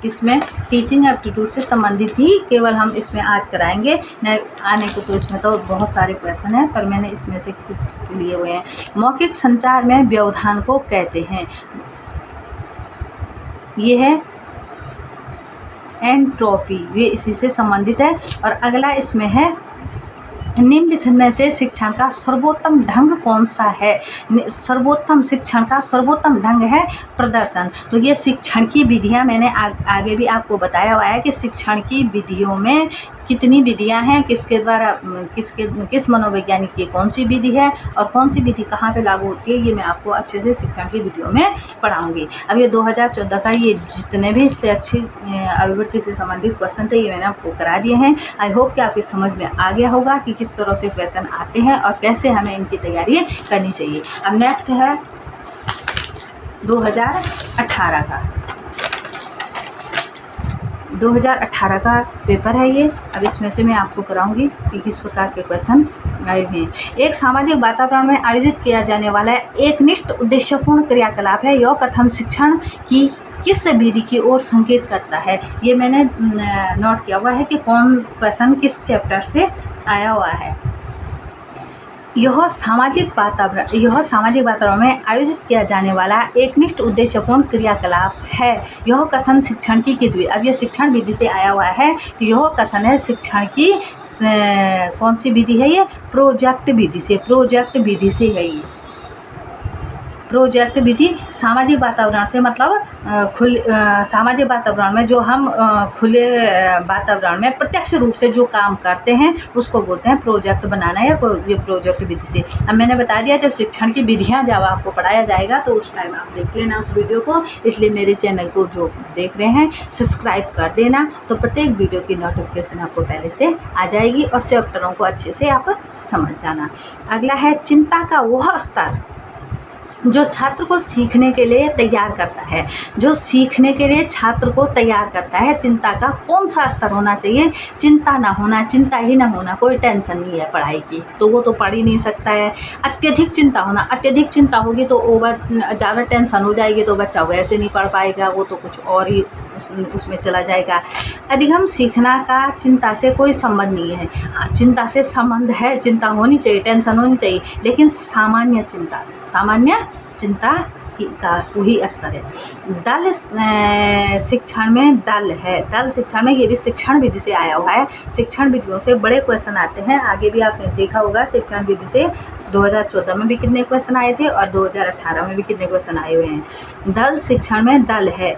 [SPEAKER 1] इसमें टीचिंग एप्टीट्यूड से संबंधित ही केवल हम इसमें आज कराएंगे, न आने को तो इसमें तो बहुत सारे क्वेश्चन हैं, पर मैंने इसमें से कुछ लिए हुए हैं। मौखिक संचार में व्यवधान को कहते हैं, ये है एंट्रोपी, ये इसी से संबंधित है। और अगला इसमें है, निम्नलिखित में से शिक्षण का सर्वोत्तम ढंग कौन सा है? सर्वोत्तम शिक्षण का सर्वोत्तम ढंग है प्रदर्शन। तो ये शिक्षण की विधियां मैंने आगे भी आपको बताया हुआ है कि शिक्षण की विधियों में कितनी विधियां हैं, किसके द्वारा किस मनोवैज्ञानिक की कौन सी विधि है और कौन सी विधि कहाँ पे लागू होती है, ये मैं आपको अच्छे से शिक्षण की वीडियो में पढ़ाऊंगी। अब ये 2014 का ये जितने भी शैक्षिक अभिवृत्ति से संबंधित क्वेश्चन थे ये मैंने आपको करा दिए हैं। आई होप कि आपकी समझ में आ गया होगा कि किस तरह से क्वेश्चन आते हैं और कैसे हमें इनकी तैयारी करनी चाहिए। अब नेक्स्ट है 2018 का 2018 का पेपर है ये। अब इसमें से मैं आपको कराऊंगी कि किस प्रकार के क्वेश्चन आए हुए हैं। एक सामाजिक वातावरण में आयोजित किया जाने वाला एकनिष्ठ उद्देश्यपूर्ण क्रियाकलाप है। यह कथन शिक्षण की किस विधि की ओर संकेत करता है। ये मैंने नोट किया हुआ है कि कौन क्वेश्चन किस चैप्टर से आया हुआ है। यह सामाजिक वातावरण में आयोजित किया जाने वाला एकनिष्ठ उद्देश्यपूर्ण क्रियाकलाप है। यह कथन शिक्षण की किस विधि, अब यह शिक्षण विधि से आया हुआ है तो यह कथन है शिक्षण की कौन सी विधि है, ये प्रोजेक्ट विधि से है। ये प्रोजेक्ट विधि सामाजिक वातावरण से मतलब सामाजिक वातावरण में जो हम खुले वातावरण में प्रत्यक्ष रूप से जो काम करते हैं उसको बोलते हैं प्रोजेक्ट बनाना या ये प्रोजेक्ट विधि से। अब मैंने बता दिया जब शिक्षण की विधियां जब आपको पढ़ाया जाएगा तो उस टाइम आप देख लेना उस वीडियो को। इसलिए मेरे चैनल को जो देख रहे हैं सब्सक्राइब कर देना, तो प्रत्येक वीडियो की नोटिफिकेशन आपको पहले से आ जाएगी और चैप्टरों को अच्छे से आप समझ जाना। अगला है चिंता का वह स्तर जो छात्र को सीखने के लिए तैयार करता है। जो सीखने के लिए छात्र को तैयार करता है, चिंता का कौन सा स्तर होना चाहिए। चिंता ना होना, चिंता ही ना होना, कोई टेंशन नहीं है पढ़ाई की तो वो तो पढ़ ही नहीं सकता है। अत्यधिक चिंता होना, अत्यधिक चिंता होगी तो ज़्यादा टेंशन हो जाएगी तो बच्चा वैसे नहीं पढ़ पाएगा, वो तो कुछ और ही उसमें चला जाएगा। अधिगम सीखना का चिंता से कोई संबंध नहीं है। चिंता से संबंध है, चिंता होनी चाहिए, टेंशन होनी चाहिए, लेकिन सामान्य चिंता का वही स्तर है। दल शिक्षण में दल है। दल शिक्षण में ये भी शिक्षण विधि से आया हुआ है। शिक्षण विधियों से बड़े क्वेश्चन आते हैं। आगे भी आपने देखा होगा शिक्षण विधि से 2014 में भी कितने क्वेश्चन आए थे और 2018 में भी कितने क्वेश्चन आए हुए हैं। दल शिक्षण में दल है।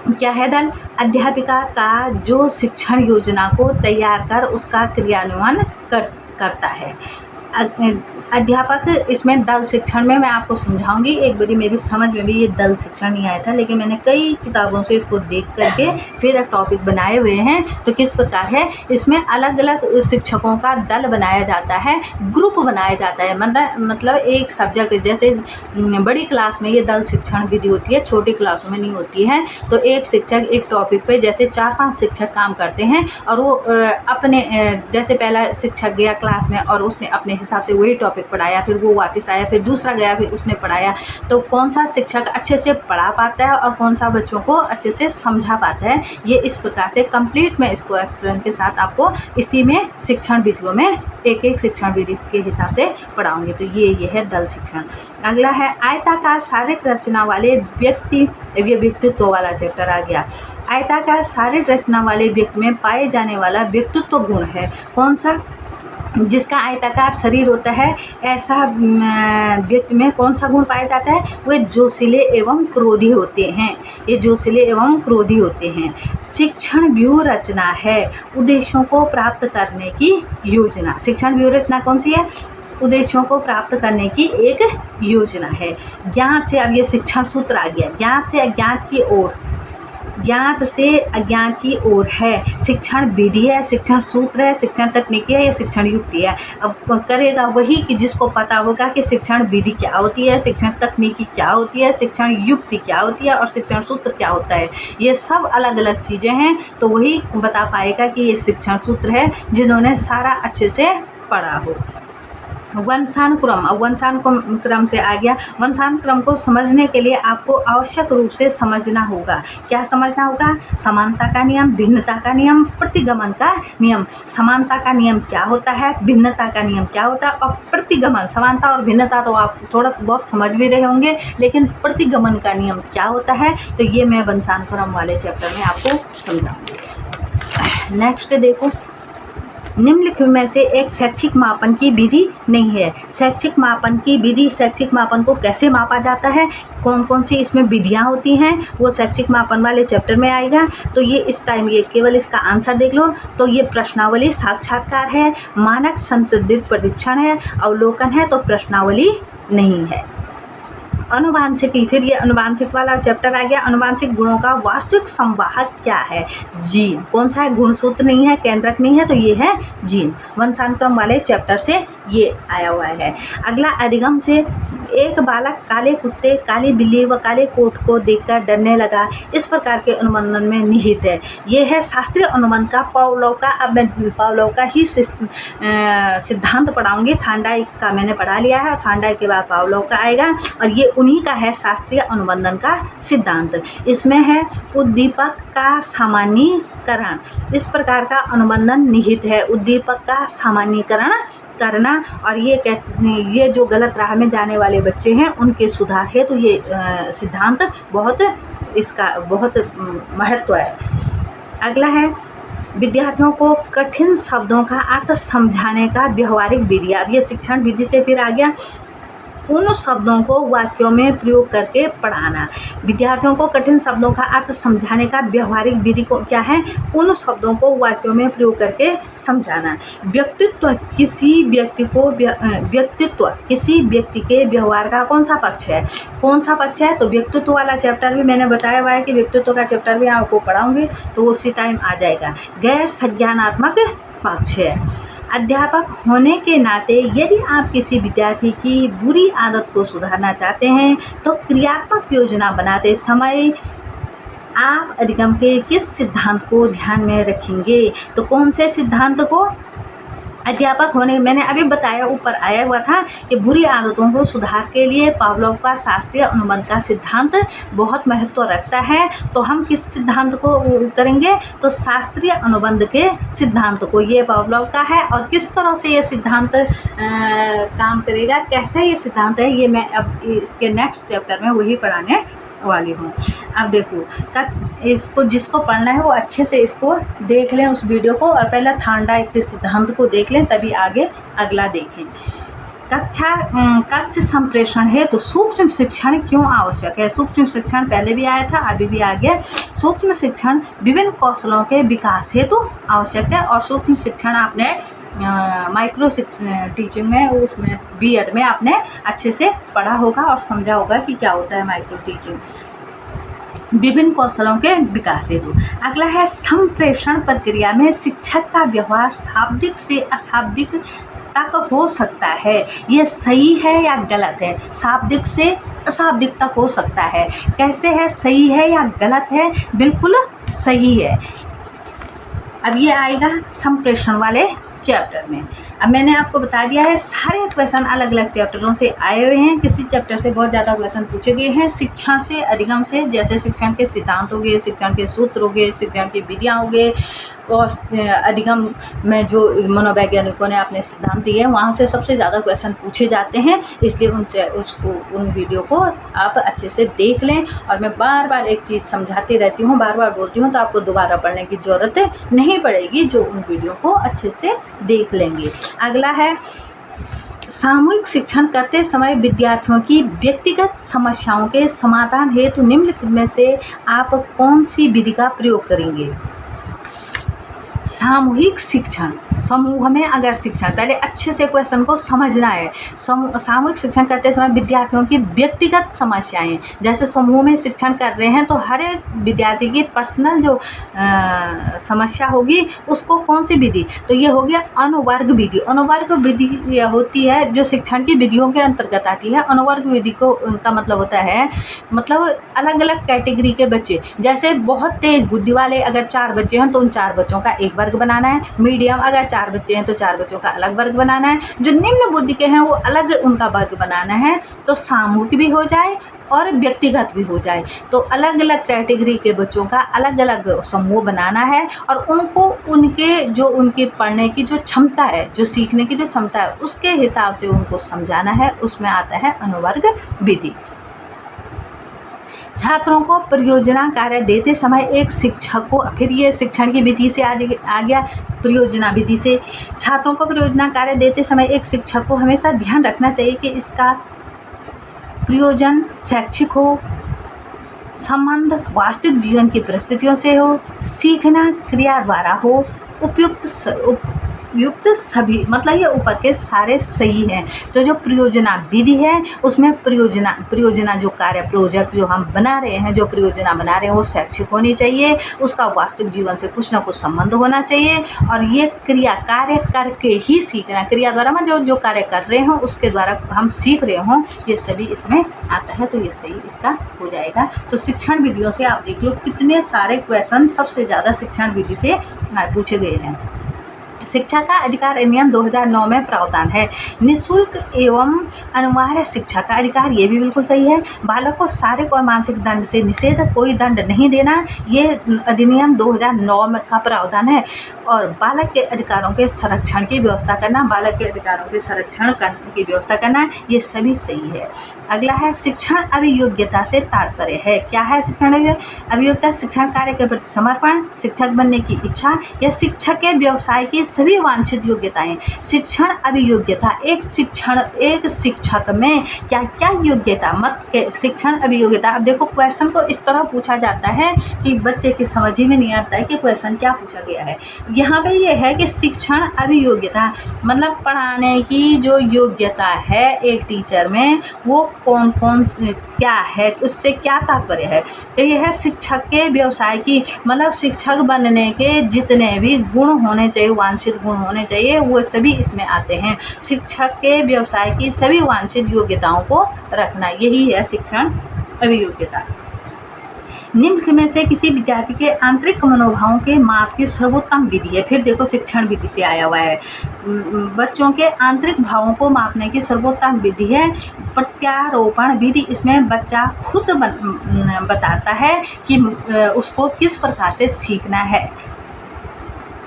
[SPEAKER 1] क्या है दल? अध्यापिका का जो शिक्षण योजना को तैयार कर उसका क्रियान्वयन करता है। अध्यापक इसमें दल शिक्षण में मैं आपको समझाऊंगी। एक बारी मेरी समझ में भी ये दल शिक्षण नहीं आया था, लेकिन मैंने कई किताबों से इसको देख करके फिर एक टॉपिक बनाए हुए हैं। तो किस प्रकार है, इसमें अलग अलग शिक्षकों का दल बनाया जाता है, ग्रुप बनाया जाता है। मतलब एक सब्जेक्ट जैसे बड़ी क्लास में ये दल शिक्षण विधि होती है, छोटी क्लासों में नहीं होती है। तो एक शिक्षक एक टॉपिक पे जैसे 4-5 शिक्षक काम करते हैं और वो अपने जैसे पहला शिक्षक गया क्लास में और उसने अपने हिसाब से वही टॉपिक पढ़ाया, फिर वो वापस आया, फिर दूसरा गया, फिर उसने पढ़ाया। तो कौन सा शिक्षक अच्छे से पढ़ा पाता है और कौन सा बच्चों को अच्छे से समझा पाता है, ये इस प्रकार से कंप्लीट मैं इसको एक्सप्लेन के साथ आपको इसी में शिक्षण विधियों में एक एक शिक्षण विधि के हिसाब से पढ़ाऊंगी। तो ये है दल शिक्षण। अगला है आयताकार शारीरिक रचना वाले व्यक्तित्व वाला चैप्टर आ गया। आयताकार शारीरिक रचना वाले व्यक्ति में पाए जाने वाला व्यक्तित्व गुण है कौन सा? जिसका आयताकार शरीर होता है ऐसा व्यक्ति में कौन सा गुण पाया जाता है? वे जोशीले एवं क्रोधी होते हैं। ये जोशीले एवं क्रोधी होते हैं। शिक्षण व्यूह रचना है उद्देश्यों को प्राप्त करने की योजना। शिक्षण व्यूह रचना कौन सी है? उद्देश्यों को प्राप्त करने की एक योजना है। ज्ञात से, अब ये शिक्षण सूत्र आ गया, ज्ञात से अज्ञात की ओर, ज्ञात से अज्ञात की ओर है। शिक्षण विधि है, शिक्षण सूत्र है, शिक्षण तकनीकी है या शिक्षण युक्ति है। अब करेगा वही कि जिसको पता होगा कि शिक्षण विधि क्या होती है, शिक्षण तकनीकी क्या होती है, शिक्षण युक्ति क्या होती है और शिक्षण सूत्र क्या होता है। ये सब अलग अलग चीज़ें हैं, तो वही बता पाएगा कि ये शिक्षण सूत्र है जिन्होंने सारा अच्छे से पढ़ा हो। वंशानुक्रम, अब वंशानुक्रम से आ गया। वंशानुक्रम को समझने के लिए आपको आवश्यक रूप से समझना होगा। क्या समझना होगा? समानता का नियम, भिन्नता का नियम, प्रतिगमन का नियम। समानता का नियम क्या होता है, भिन्नता का नियम क्या होता है और प्रतिगमन, समानता और भिन्नता तो आप थोड़ा बहुत समझ भी रहे होंगे, लेकिन प्रतिगमन का नियम क्या होता है तो ये मैं वंशानुक्रम वाले चैप्टर में आपको समझाऊंगी। नेक्स्ट देखो निम्नलिखित में से एक शैक्षिक मापन की विधि नहीं है। शैक्षिक मापन की विधि, शैक्षिक मापन को कैसे मापा जाता है, कौन कौन सी इसमें विधियाँ होती हैं, वो शैक्षिक मापन वाले चैप्टर में आएगा। तो ये इस टाइम ये केवल इसका आंसर देख लो। तो ये प्रश्नावली साक्षात्कार है, मानक संशोधित परीक्षण है, अवलोकन है, तो प्रश्नावली नहीं है। अनुवांशिक, फिर ये अनुवांशिक वाला चैप्टर आ गया। अनुवांशिक गुणों का वास्तविक संवाहक क्या है? जीन। कौन सा है? गुणसूत्र नहीं है, केंद्रक नहीं है, तो ये है जीन। वंशानुक्रम वाले चैप्टर से ये आया हुआ है। अगला, अधिगम से एक बालक काले कुत्ते, काली बिल्ली व काले कोट को देखकर डरने लगा, इस प्रकार के अनुबंधन में निहित है। ये है शास्त्रीय अनुबंध का पावलोव का। अब मैं पावलोव का ही सिद्धांत पढ़ाऊंगी। थार्नडाइक का मैंने पढ़ा लिया है, थार्नडाइक के बाद पावलोव का आएगा, और ये उन्हीं का है शास्त्रीय अनुबंधन का सिद्धांत। इसमें है उद्दीपक का सामान्यीकरण, इस प्रकार का अनुबंधन निहित है, उद्दीपक का सामान्यीकरण करना। और ये जो गलत राह में जाने वाले बच्चे हैं उनके सुधार है, तो ये सिद्धांत इसका बहुत महत्व है। अगला है विद्यार्थियों को कठिन शब्दों का अर्थ समझाने का व्यवहारिक विधि। अब ये शिक्षण विधि से फिर आ गया, उन शब्दों को वाक्यों में प्रयोग करके पढ़ाना। विद्यार्थियों को कठिन शब्दों का अर्थ समझाने का व्यवहारिक विधि को क्या है? उन शब्दों को वाक्यों में प्रयोग करके समझाना। व्यक्तित्व, किसी व्यक्ति के व्यवहार का कौन सा पक्ष है? कौन सा पक्ष है? तो व्यक्तित्व वाला चैप्टर भी मैंने बताया हुआ है कि व्यक्तित्व का चैप्टर भी आपको पढ़ाऊंगी, तो उसी टाइम आ जाएगा। गैर संज्ञानात्मक पक्ष है। अध्यापक होने के नाते यदि आप किसी विद्यार्थी की बुरी आदत को सुधारना चाहते हैं तो क्रियात्मक योजना बनाते समय आप अधिगम के किस सिद्धांत को ध्यान में रखेंगे? तो कौन से सिद्धांत को? अध्यापक होने, मैंने अभी बताया, ऊपर आया हुआ था कि बुरी आदतों को सुधार के लिए पावलोव का शास्त्रीय अनुबंध का सिद्धांत बहुत महत्व रखता है। तो हम किस सिद्धांत को करेंगे? तो शास्त्रीय अनुबंध के सिद्धांत को। ये पावलोव का है, और किस तरह से ये सिद्धांत काम करेगा, कैसे ये सिद्धांत है, ये मैं अब इसके नेक्स्ट चैप्टर में वही पढ़ाने वाली हूँ। अब देखो, इसको जिसको पढ़ना है वो अच्छे से इसको देख लें, उस वीडियो को, और पहले थार्नडाइक के सिद्धांत को देख लें, तभी आगे अगला देखें। कक्ष संप्रेषण है तो सूक्ष्म शिक्षण क्यों आवश्यक है? सूक्ष्म शिक्षण पहले भी आया था, अभी भी आ गया। सूक्ष्म शिक्षण विभिन्न कौशलों के विकास हेतु तो आवश्यक है, और सूक्ष्म शिक्षण आपने माइक्रो टीचिंग में, उसमें बीएड में आपने अच्छे से पढ़ा होगा और समझा होगा कि क्या होता है माइक्रो टीचिंग। विभिन्न कौशलों के विकास हेतु। अगला है संप्रेषण प्रक्रिया में शिक्षक का व्यवहार शाब्दिक से अशाब्दिक तक हो सकता है। ये सही है या गलत है? शाब्दिक से अशाब्दिक तक हो सकता है। कैसे है? सही है या गलत है? बिल्कुल सही है। अब ये आएगा संप्रेषण वाले चैप्टर में। अब मैंने आपको बता दिया है सारे क्वेश्चन अलग अलग चैप्टरों से आए हुए हैं। किसी चैप्टर से बहुत ज़्यादा क्वेश्चन पूछे गए हैं। शिक्षा से, अधिगम से, जैसे शिक्षण के सिद्धांत हो गए, शिक्षण के सूत्र हो गए, शिक्षण की विधियाँ हो गए, और अधिगम में जो मनोवैज्ञानिकों ने अपने सिद्धांत दिए हैं वहाँ से सबसे ज़्यादा क्वेश्चन पूछे जाते हैं। इसलिए उन वीडियो को आप अच्छे से देख लें। और मैं बार बार एक चीज़ समझाती रहती हूँ, बार बार बोलती हूँ, तो आपको दोबारा पढ़ने की ज़रूरत नहीं पड़ेगी, जो उन वीडियो को अच्छे से देख लेंगे। अगला है सामूहिक शिक्षण करते समय विद्यार्थियों की व्यक्तिगत समस्याओं के समाधान हेतु निम्नलिखित में से आप कौन सी विधि का प्रयोग करेंगे? सामूहिक शिक्षण, समूह में अगर शिक्षण, पहले अच्छे से क्वेश्चन को समझना है। सामूहिक शिक्षण करते समय विद्यार्थियों की व्यक्तिगत समस्याएं, जैसे समूह में शिक्षण कर रहे हैं तो हर एक विद्यार्थी की पर्सनल जो समस्या होगी उसको कौन सी विधि? तो ये हो गया अनुवर्ग विधि। अनुवर्ग विधि होती है जो शिक्षण की विधियों के अंतर्गत आती है। अनुवर्ग विधि को का मतलब होता है, मतलब अलग अलग कैटेगरी के बच्चे, जैसे बहुत तेज बुद्धि वाले अगर 4 बच्चे हैं तो उन 4 बच्चों का एक वर्ग बनाना है। मीडियम अगर 4 बच्चे हैं तो 4 बच्चों का अलग वर्ग बनाना है। जो निम्न बुद्धि के हैं वो अलग उनका वर्ग बनाना है। तो सामूहिक भी हो जाए और व्यक्तिगत भी हो जाए, तो अलग अलग कैटेगरी के बच्चों का अलग अलग समूह बनाना है, और उनको उनके जो उनकी पढ़ने की जो क्षमता है, जो सीखने की जो क्षमता है, उसके हिसाब से उनको समझाना है। उसमें आता है अनुवर्ग विधि। छात्रों को परियोजना कार्य देते समय एक शिक्षक को, फिर ये शिक्षण की विधि से आ गया परियोजना विधि से, छात्रों को परियोजना कार्य देते समय एक शिक्षक को हमेशा ध्यान रखना चाहिए कि इसका प्रयोजन शैक्षिक हो, संबंध वास्तविक जीवन की परिस्थितियों से हो, सीखना क्रिया द्वारा हो, उपयुक्त सभी, मतलब ये ऊपर के सारे सही हैं। तो जो परियोजना विधि है उसमें परियोजना जो कार्य प्रोजेक्ट जो हम बना रहे हैं, जो परियोजना बना रहे हैं वो शैक्षिक होनी चाहिए, उसका वास्तविक जीवन से कुछ ना कुछ संबंध होना चाहिए, और ये कार्य करके ही सीखना, क्रिया द्वारा में जो कार्य कर रहे हों उसके द्वारा हम सीख रहे हों, ये सभी इसमें आता है। तो ये सही इसका हो जाएगा। तो शिक्षण विधियों से आप देख लो कितने सारे क्वेश्चन सबसे ज़्यादा शिक्षण विधि से पूछे गए हैं। शिक्षा का अधिकार अधिनियम 2009 में प्रावधान है। निःशुल्क एवं अनिवार्य शिक्षा का अधिकार, ये भी बिल्कुल सही है। बालक को शारीरिक और मानसिक दंड से निषेध, कोई दंड नहीं देना, ये अधिनियम 2009 में का प्रावधान है। और बालक के अधिकारों के संरक्षण की व्यवस्था करना, बालक के अधिकारों के संरक्षण की व्यवस्था करना, ये सभी सही है। अगला है शिक्षण अभियोग्यता से तात्पर्य है। क्या है शिक्षण अभियोग्यता? शिक्षण कार्य के प्रति समर्पण, शिक्षक बनने की इच्छा या शिक्षक के व्यवसाय की सभी वांछित योग्यताएं। शिक्षण अभियोग्यता, एक शिक्षक में क्या क्या योग्यता, मत के शिक्षण अभियोग्यता। अब देखो क्वेश्चन को इस तरह पूछा जाता है कि बच्चे की समझ ही में नहीं आता है कि क्वेश्चन क्या पूछा गया है। यहाँ पे ये है कि शिक्षण अभियोग्यता मतलब पढ़ाने की जो योग्यता है एक टीचर में, वो कौन कौन क्या है, उससे क्या तात्पर्य है। तो यह है शिक्षक के व्यवसाय की, मतलब शिक्षक बनने के जितने भी गुण होने चाहिए, वांछित गुण होने चाहिए, वो सभी इसमें आते हैं। शिक्षक के व्यवसाय की सभी वांछित योग्यताओं को रखना, यही है शिक्षण अभियोग्यता। निम्न में से किसी विद्यार्थी के आंतरिक मनोभावों के माप की सर्वोत्तम विधि है। फिर देखो शिक्षण विधि से आया हुआ है। बच्चों के आंतरिक भावों को मापने की सर्वोत्तम विधि है प्रत्यारोपण विधि। इसमें बच्चा खुद बताता है कि उसको किस प्रकार से सीखना है।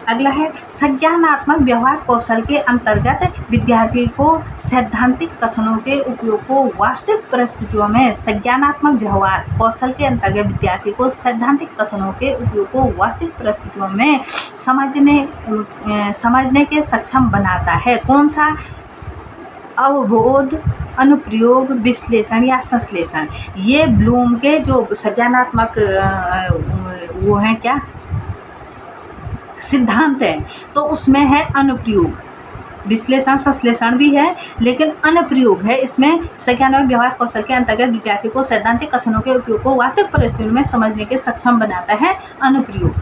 [SPEAKER 1] अगला है संज्ञानात्मक व्यवहार कौशल के अंतर्गत विद्यार्थी को सैद्धांतिक कथनों के उपयोग को वास्तविक परिस्थितियों में, संज्ञानात्मक व्यवहार कौशल के अंतर्गत विद्यार्थी को सैद्धांतिक कथनों के उपयोग को वास्तविक परिस्थितियों में समझने के सक्षम बनाता है। कौन सा? अवबोध, अनुप्रयोग, विश्लेषण या संश्लेषण। ये ब्लूम के जो संज्ञानात्मक वो हैं क्या सिद्धांत है, तो उसमें है अनुप्रयोग, विश्लेषण संश्लेषण भी है लेकिन अनुप्रयोग है। इसमें संज्ञानात्मक व्यवहार कौशल के अंतर्गत विद्यार्थी को सैद्धांतिक कथनों के उपयोग को वास्तविक परिस्थितियों में समझने के सक्षम बनाता है अनुप्रयोग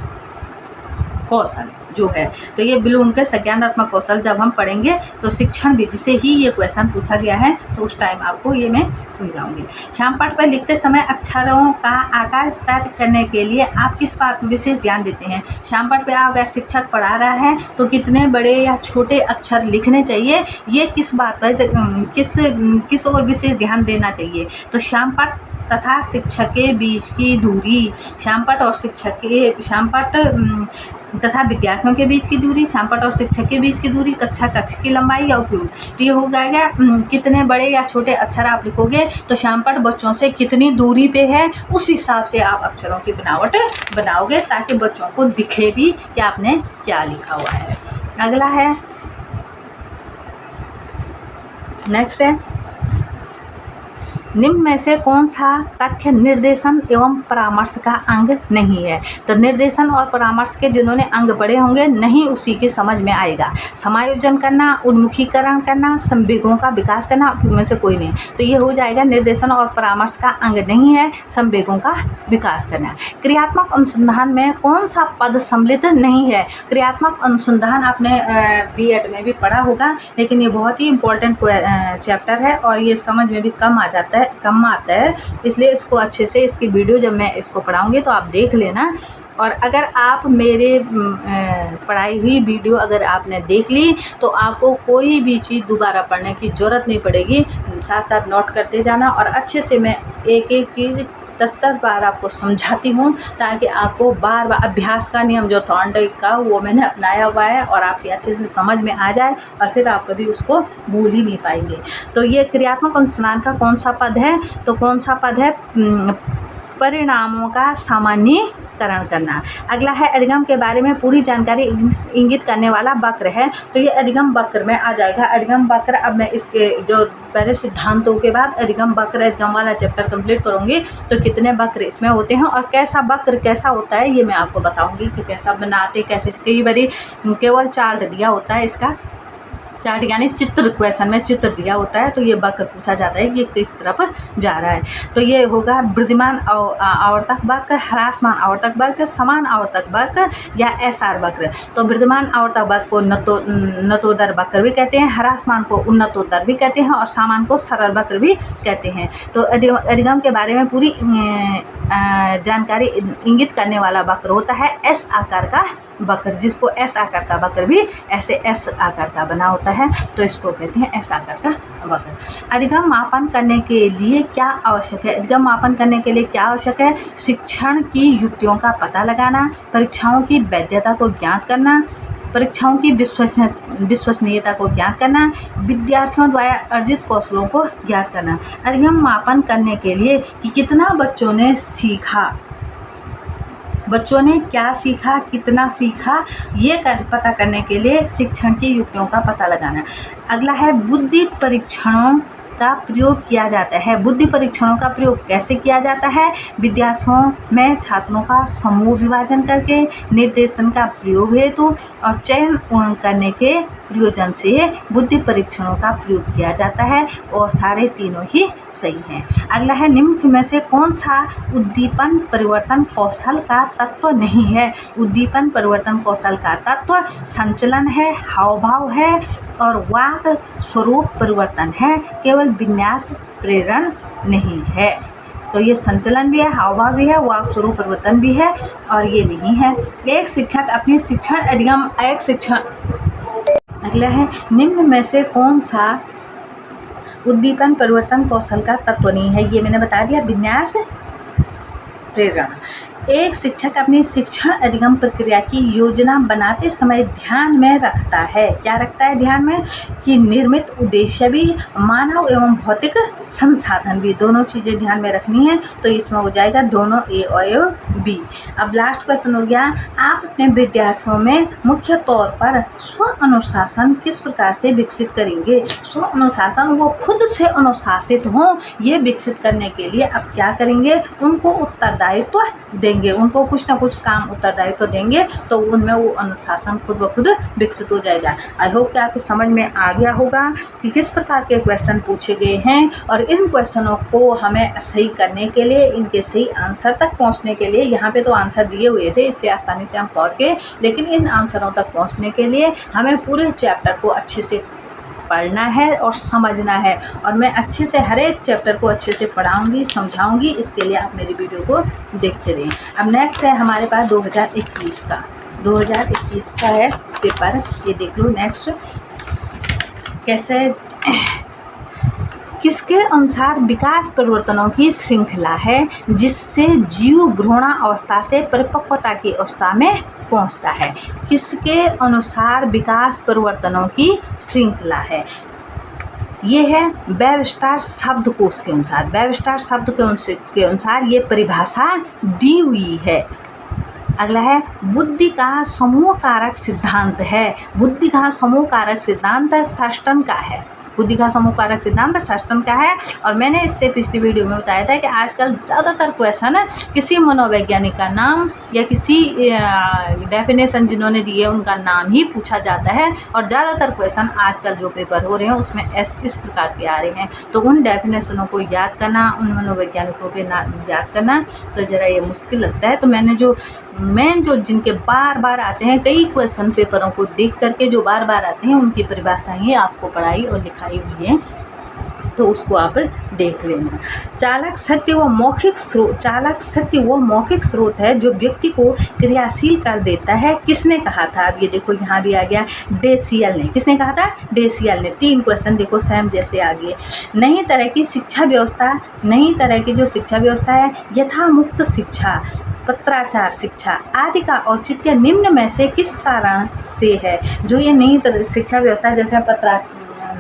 [SPEAKER 1] कौशल जो है। तो ये ब्लूम के संज्ञानात्मक कौशल जब हम पढ़ेंगे तो शिक्षण विधि से ही ये क्वेश्चन पूछा गया है, तो उस टाइम आपको ये मैं समझाऊंगी। श्यामपाठ पर लिखते समय अक्षरों का आकार तय करने के लिए आप किस बात पर विशेष ध्यान देते हैं? श्यामपाठ पर अगर शिक्षक पढ़ा रहा है तो कितने बड़े या छोटे अक्षर लिखने चाहिए, ये किस बात पर किस ओर विशेष ध्यान देना चाहिए? तो श्यामपाठ तथा शिक्षक के बीच की दूरी, श्यामपाठ और श्यामपाठ तथा विद्यार्थियों के बीच की दूरी, श्यामपाठ और शिक्षक के बीच की दूरी, कक्ष की लंबाई या उपयोग। तो ये हो जाएगा कितने बड़े या छोटे अक्षर आप लिखोगे तो श्यामपाठ बच्चों से कितनी दूरी पे है, उस हिसाब से आप अक्षरों की बनावट बनाओगे ताकि बच्चों को दिखे भी कि आपने क्या लिखा हुआ है। अगला है, नेक्स्ट है, निम्न में से कौन सा तथ्य निर्देशन एवं परामर्श का अंग नहीं है? तो निर्देशन और परामर्श के जिन्होंने अंग पढ़े होंगे नहीं उसी की समझ में आएगा। समायोजन करना, उन्मुखीकरण करना, संवेगों का विकास करना, उनमें से कोई नहीं। तो ये हो जाएगा निर्देशन और परामर्श का अंग नहीं है संवेगों का विकास करना। क्रियात्मक अनुसंधान में कौन सा पद सम्मिलित नहीं है? क्रियात्मक अनुसंधान आपने बीएड में भी पढ़ा होगा, लेकिन ये बहुत ही इम्पोर्टेंट चैप्टर है और ये समझ में भी कम आता है, इसलिए इसको अच्छे से इसकी वीडियो जब मैं इसको पढ़ाऊंगी तो आप देख लेना। और अगर आप मेरे पढ़ाई हुई वीडियो अगर आपने देख ली तो आपको कोई भी चीज़ दोबारा पढ़ने की ज़रूरत नहीं पड़ेगी, साथ साथ नोट करते जाना। और अच्छे से मैं एक एक चीज़ 10-10 बार आपको समझाती हूँ ताकि आपको बार बार अभ्यास का नियम जो थॉर्नडाइक का वो मैंने अपनाया हुआ है और आपके अच्छे से समझ में आ जाए और फिर आप कभी उसको भूल ही नहीं पाएंगे। तो ये क्रियात्मक अनुसंधान का कौन सा पद है? तो कौन सा पद है? परिणामों का सामान्यीकरण करना। अगला है अधिगम के बारे में पूरी जानकारी इंगित करने वाला वक्र है, तो ये अधिगम वक्र में आ जाएगा। अधिगम वक्र, अब मैं इसके जो पहले सिद्धांतों के बाद अधिगम वक्र, अधिगम वाला चैप्टर कंप्लीट करूँगी तो कितने वक्र इसमें होते हैं और कैसा वक्र कैसा होता है ये मैं आपको बताऊँगी कि कैसा बनाते, कैसे। कई बारी केवल चार्ट दिया होता है, इसका चार्ट यानी चित्र, क्वेश्चन में चित्र दिया होता है तो ये वक्र पूछा जाता है कि ये किस तरफ जा रहा है। तो ये होगा वृद्धिमान आवर्तक वक्र, ह्रासमान आवर्तक वक्र, समान आवर्तक वक्र या एसआर वक्र। तो वृद्धिमान आवर्तक वक्र को नतोदर वक्र भी कहते हैं, ह्रासमान को उन्नतोत्तर भी कहते हैं और समान को सरल वक्र भी कहते हैं। तो अधिगम के बारे में पूरी जानकारी इंगित करने वाला वक्र होता है एस आकार का वक्र, जिसको एस आकार का वक्र भी ऐसे एस आकार का बना होता है, तो इसको कहते हैं एस आकार का वक्र। अधिगम मापन करने के लिए क्या आवश्यक है? अधिगम मापन करने के लिए क्या आवश्यक है? शिक्षण की युक्तियों का पता लगाना, परीक्षाओं की वैधता को ज्ञात करना, परीक्षाओं की विश्वसनीयता को ज्ञात करना, विद्यार्थियों द्वारा अर्जित कौशलों को ज्ञात करना। अधिगम मापन करने के लिए कि कितना बच्चों ने सीखा, बच्चों ने क्या सीखा, कितना सीखा, ये पता करने के लिए शिक्षण की युक्तियों का पता लगाना। अगला है बुद्धि परीक्षणों का प्रयोग किया जाता है। बुद्धि परीक्षणों का प्रयोग कैसे किया जाता है? विद्यार्थियों में छात्रों का समूह विभाजन करके, निर्देशन का प्रयोग हेतु और चयन करने के प्रयोजन से बुद्धि परीक्षणों का प्रयोग किया जाता है और सारे तीनों ही सही हैं। अगला है निम्न में से कौन सा उद्दीपन परिवर्तन कौशल का तत्व नहीं है? उद्दीपन परिवर्तन कौशल का तत्व संचलन है, हाव भाव है और वाक स्वरूप परिवर्तन है, केवल विन्यास प्रेरण नहीं है। तो ये संचलन भी है, हाव भाव भी है, वाक स्वरूप परिवर्तन भी है और ये नहीं है। एक शिक्षक अपनी शिक्षण अधिगम अगला है निम्न में से कौन सा उद्दीपन परिवर्तन कौशल का तत्व नहीं है? ये मैंने बता दिया, विन्यास प्रेरणा। एक शिक्षक अपनी शिक्षण अधिगम प्रक्रिया की योजना बनाते समय ध्यान में रखता है, क्या रखता है ध्यान में? कि निर्मित उद्देश्य भी, मानव एवं भौतिक संसाधन भी, दोनों चीज़ें ध्यान में रखनी है। तो इसमें हो जाएगा दोनों ए और बी। अब लास्ट क्वेश्चन हो गया, आप अपने विद्यार्थियों में मुख्य तौर पर स्व अनुशासन किस प्रकार से विकसित करेंगे? स्व अनुशासन, वो खुद से अनुशासित हों, ये विकसित करने के लिए आप क्या करेंगे? उनको उत्तरदायित्व देंगे, उनको कुछ ना कुछ काम उत्तरदायित्व देंगे तो उनमें वो अनुशासन खुद ब खुद विकसित हो जाएगा। आई होप कि आपको समझ में आ गया होगा कि किस प्रकार के क्वेश्चन पूछे गए हैं और इन क्वेश्चनों को हमें सही करने के लिए, इनके सही आंसर तक पहुंचने के लिए, यहाँ पे तो आंसर दिए हुए थे इससे आसानी से हम पहुँच गए, लेकिन इन आंसरों तक पहुँचने के लिए हमें पूरे चैप्टर को अच्छे से पढ़ना है और समझना है और मैं अच्छे से हर एक चैप्टर को अच्छे से पढ़ाऊंगी, समझाऊंगी। इसके लिए आप मेरी वीडियो को देखते रहें। अब नेक्स्ट है हमारे पास 2021 का है पेपर, ये देख लो। नेक्स्ट कैसे, किसके अनुसार विकास परिवर्तनों की श्रृंखला है जिससे जीव भ्रूणावस्था से परिपक्वता की अवस्था में पहुंचता है? किसके अनुसार विकास परिवर्तनों की श्रृंखला है? ये है वेबस्टर शब्दकोश के अनुसार। वेबस्टर शब्द के अनुसार ये परिभाषा दी हुई है। अगला है बुद्धि का समूह कारक सिद्धांत है। बुद्धि का समूह कारक सिद्धांत थर्स्टन का है। बुद्धि का समूह कारक सिद्धांत थर्स्टन का है और मैंने इससे पिछली वीडियो में बताया था कि आजकल ज़्यादातर क्वेश्चन किसी मनोवैज्ञानिक का नाम या किसी डेफिनेशन जिन्होंने दी है उनका नाम ही पूछा जाता है और ज़्यादातर क्वेश्चन आजकल जो पेपर हो रहे हैं उसमें इस प्रकार के आ रहे हैं। तो उन डेफिनेशनों को याद करना, उन मनोवैज्ञानिकों के नाम याद करना तो ज़रा ये मुश्किल लगता है। तो मैंने जो जिनके बार बार आते हैं, कई क्वेश्चन पेपरों को देख करके जो बार बार आते हैं उनकी परिभाषाएँ आपको पढ़ाई और लिखाई हुई है, तो उसको आप देख लेना। चालक शक्ति वो मौखिक स्रोत है जो व्यक्ति को क्रियाशील कर देता है। किसने कहा था? अब ये देखो यहाँ भी आ गया, डेसियल ने। किसने कहा था? डेसियल ने। 3 क्वेश्चन देखो सेम जैसे आ गए। नई तरह की शिक्षा व्यवस्था है, यथा मुक्त शिक्षा, पत्राचार शिक्षा आदि का औचित्य निम्न में से किस कारण से है? जो ये नई शिक्षा व्यवस्था, जैसे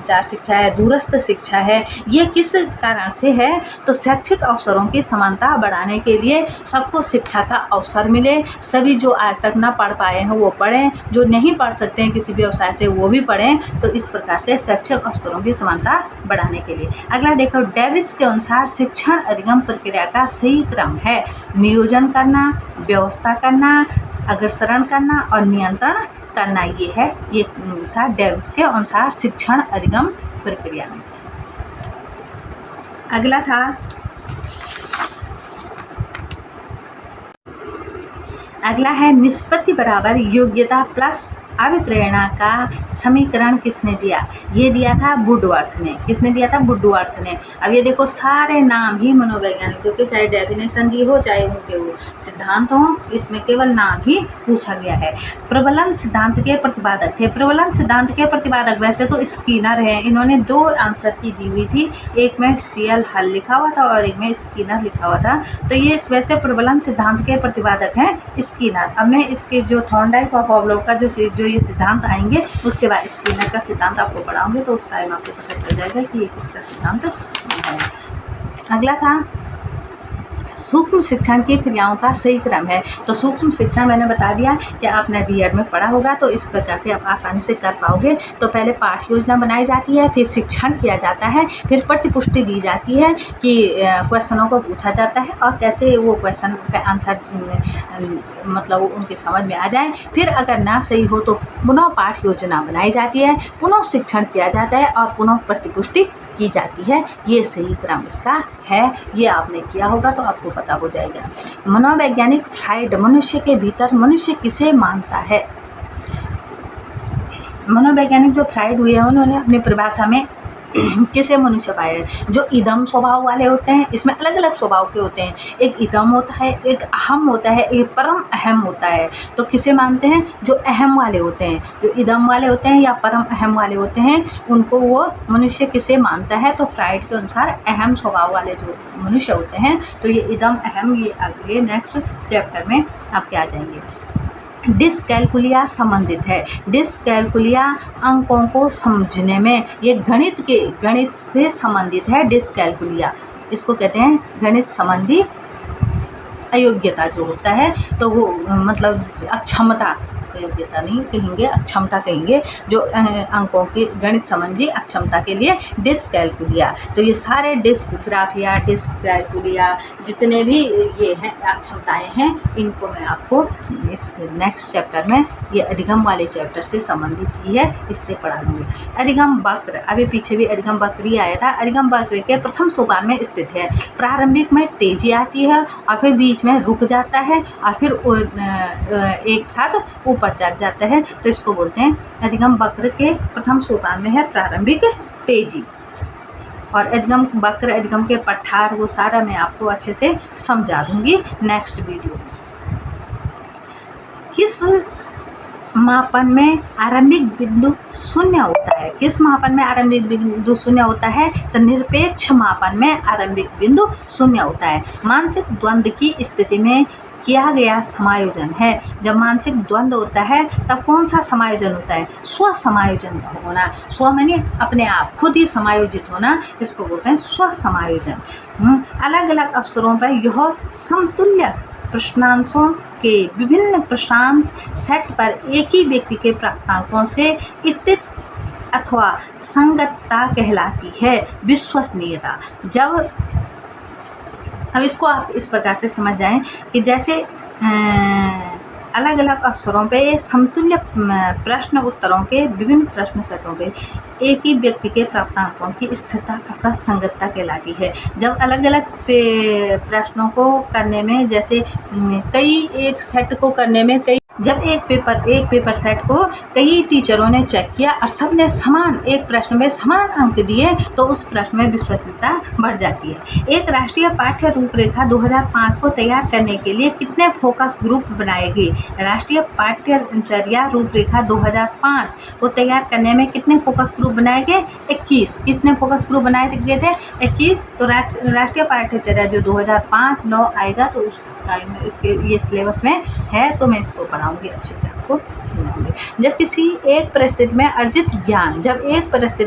[SPEAKER 1] संचार शिक्षा है, दूरस्थ शिक्षा है, ये किस कारण से है? तो शैक्षिक अवसरों की समानता बढ़ाने के लिए सबको शिक्षा का अवसर मिले, सभी जो आज तक ना पढ़ पाए हैं वो पढ़ें, जो नहीं पढ़ सकते हैं किसी व्यवसाय से वो भी पढ़ें। तो इस प्रकार से शैक्षिक अवसरों की समानता बढ़ाने के लिए। अगला देखो, डेविस के अनुसार शिक्षण अधिगम प्रक्रिया का सही क्रम है नियोजन करना, व्यवस्था करना, अग्रसरण करना और नियंत्रण करना। ये था डेविस के अनुसार शिक्षण अधिगम प्रक्रिया में। अगला था अगला है निष्पत्ति बराबर योग्यता प्लस अभिप्रेरणा का समीकरण किसने दिया? ये दिया था वुडवर्थ ने। किसने दिया था? वुडवर्थ ने। अब ये देखो सारे नाम ही मनोवैज्ञानिकों के, चाहे डेफिनेशन दी हो चाहे उनके वो सिद्धांत हो, इसमें केवल नाम ही पूछा गया है। प्रबलन सिद्धांत के प्रतिपादक थे। प्रबलन सिद्धांत के प्रतिपादक वैसे तो स्किनर है, इन्होंने 2 आंसर की दी हुई थी, एक में CL हल लिखा हुआ था और एक में स्किनर लिखा हुआ था। तो ये वैसे प्रबलन सिद्धांत के प्रतिपादक हैं स्किनर। अब मैं इसके जो थॉर्नडाइक और पावलोव का जो ये सिद्धांत आएंगे उसके बाद स्किनर का सिद्धांत आपको पढ़ाऊंगे, तो उस टाइम आपको पता चल जाएगा कि ये किसका सिद्धांत है। अगला था सूक्ष्म शिक्षण की क्रियाओं का सही क्रम है। तो सूक्ष्म शिक्षण मैंने बता दिया कि आपने B.Ed में पढ़ा होगा, तो इस प्रकार से आप आसानी से कर पाओगे। तो पहले पाठ योजना बनाई जाती है, फिर शिक्षण किया जाता है, फिर प्रतिपुष्टि दी जाती है कि क्वेश्चनों को पूछा जाता है और कैसे वो क्वेश्चन का आंसर मतलब उनके समझ में आ जाए। फिर अगर ना सही हो तो पुनः पाठ योजना बनाई जाती है, पुनः शिक्षण किया जाता है और पुनः प्रतिपुष्टि की जाती है। ये सही क्रम इसका है। ये आपने किया होगा तो आपको पता हो जाएगा। मनोवैज्ञानिक फ्राइड मनुष्य के भीतर मनुष्य किसे मानता है? मनोवैज्ञानिक जो फ्राइड हुए हैं उन्होंने अपनी परिभाषा में किसे मनुष्य पाया है? जो इदम स्वभाव वाले होते हैं, इसमें अलग अलग स्वभाव के होते हैं, एक इदम होता है, एक अहम होता है, एक परम अहम होता है। तो किसे मानते हैं? जो अहम वाले होते हैं, जो इदम वाले होते हैं या परम अहम वाले होते हैं, उनको वो मनुष्य किसे मानता है? तो फ्राइड के अनुसार अहम स्वभाव वाले जो मनुष्य होते हैं, तो ये इदम अहम ये आगे नेक्स्ट चैप्टर में आपके आ जाएंगे। डिस्कैलकुलिया संबंधित है। डिस्कैलकुलिया अंकों को समझने में, ये गणित से संबंधित है। डिस्कैलकुलिया इसको कहते हैं गणित संबंधी अयोग्यता जो होता है, तो वो मतलब अक्षमता, योग्यता नहीं कहेंगे, अक्षमता कहेंगे, जो अंकों की गणित संबंधी अक्षमता के लिए डिस्कैलकुलिया। तो ये सारे डिस्ग्राफिया, डिस्कैलकुलिया जितने भी ये हैं अक्षमताएं हैं, इनको मैं आपको इस नेक्स्ट चैप्टर में, ये अधिगम वाले चैप्टर से संबंधित ही है, इससे पढ़ा दूँगी। अधिगम वक्र, अभी पीछे भी अधिगम वक्र ही आया था। अधिगम वक्र के प्रथम सोपान में स्थित है। प्रारंभिक में तेजी आती है और फिर बीच में रुक जाता है और फिर एक साथ ऊपर चढ़ जाता है, तो इसको बोलते हैं अधिगम वक्र के प्रथम सोपान में है प्रारंभिक तेजी। और अधिगम वक्र, अधिगम के पठार, वो सारा मैं आपको अच्छे से समझा दूंगी नेक्स्ट वीडियो में। किस मापन में आरंभिक बिंदु शून्य होता है? किस मापन में आरंभिक बिंदु शून्य होता है? तो निरपेक्ष मापन में आरंभिक बिंदु शून्य होता है। मानसिक द्वंद्व की स्थिति में किया गया समायोजन है। जब मानसिक द्वंद्व होता है तब कौन सा समायोजन होता है? स्व समायोजन होना। स्व माने अपने आप, खुद ही समायोजित होना, इसको बोलते हैं स्व समायोजन। अलग अलग अवसरों पर यह समतुल्य प्रश्नांशों के विभिन्न प्रश्नांश सेट पर एक ही व्यक्ति के प्राप्तांकों से स्थित अथवा संगतता कहलाती है। विश्वसनीयता, जब अब इसको आप इस प्रकार से समझ जाएं कि जैसे अलग अलग अवसरों पे समतुल्य प्रश्न उत्तरों के विभिन्न प्रश्न सेटों पे एक ही व्यक्ति के प्राप्तांकों की स्थिरता अर्थात संगतता कहलाती है। जब अलग अलग प्रश्नों को करने में, जैसे एक सेट को करने में जब एक पेपर सेट को कई टीचरों ने चेक किया और सब ने समान, एक प्रश्न में समान अंक दिए, तो उस प्रश्न में विश्वसनीयता बढ़ जाती है। एक राष्ट्रीय पाठ्य रूपरेखा 2005 को तैयार करने के लिए कितने फोकस ग्रुप बनाए गए? राष्ट्रीय पाठ्यचर्या रूपरेखा 2005 को तैयार करने में कितने फोकस ग्रुप बनाए गए? 21। कितने फोकस ग्रुप बनाए गए थे? 21। तो राष्ट्रीय पाठ्यचर्या जो 2005 9 आएगा, तो उस टाइम में इसके ये सिलेबस में है, तो मैं इसको पढ़ाऊँ। पढ़ाऊँगी, अच्छे से आपको सुनाऊँगी। जब एक परिस्थिति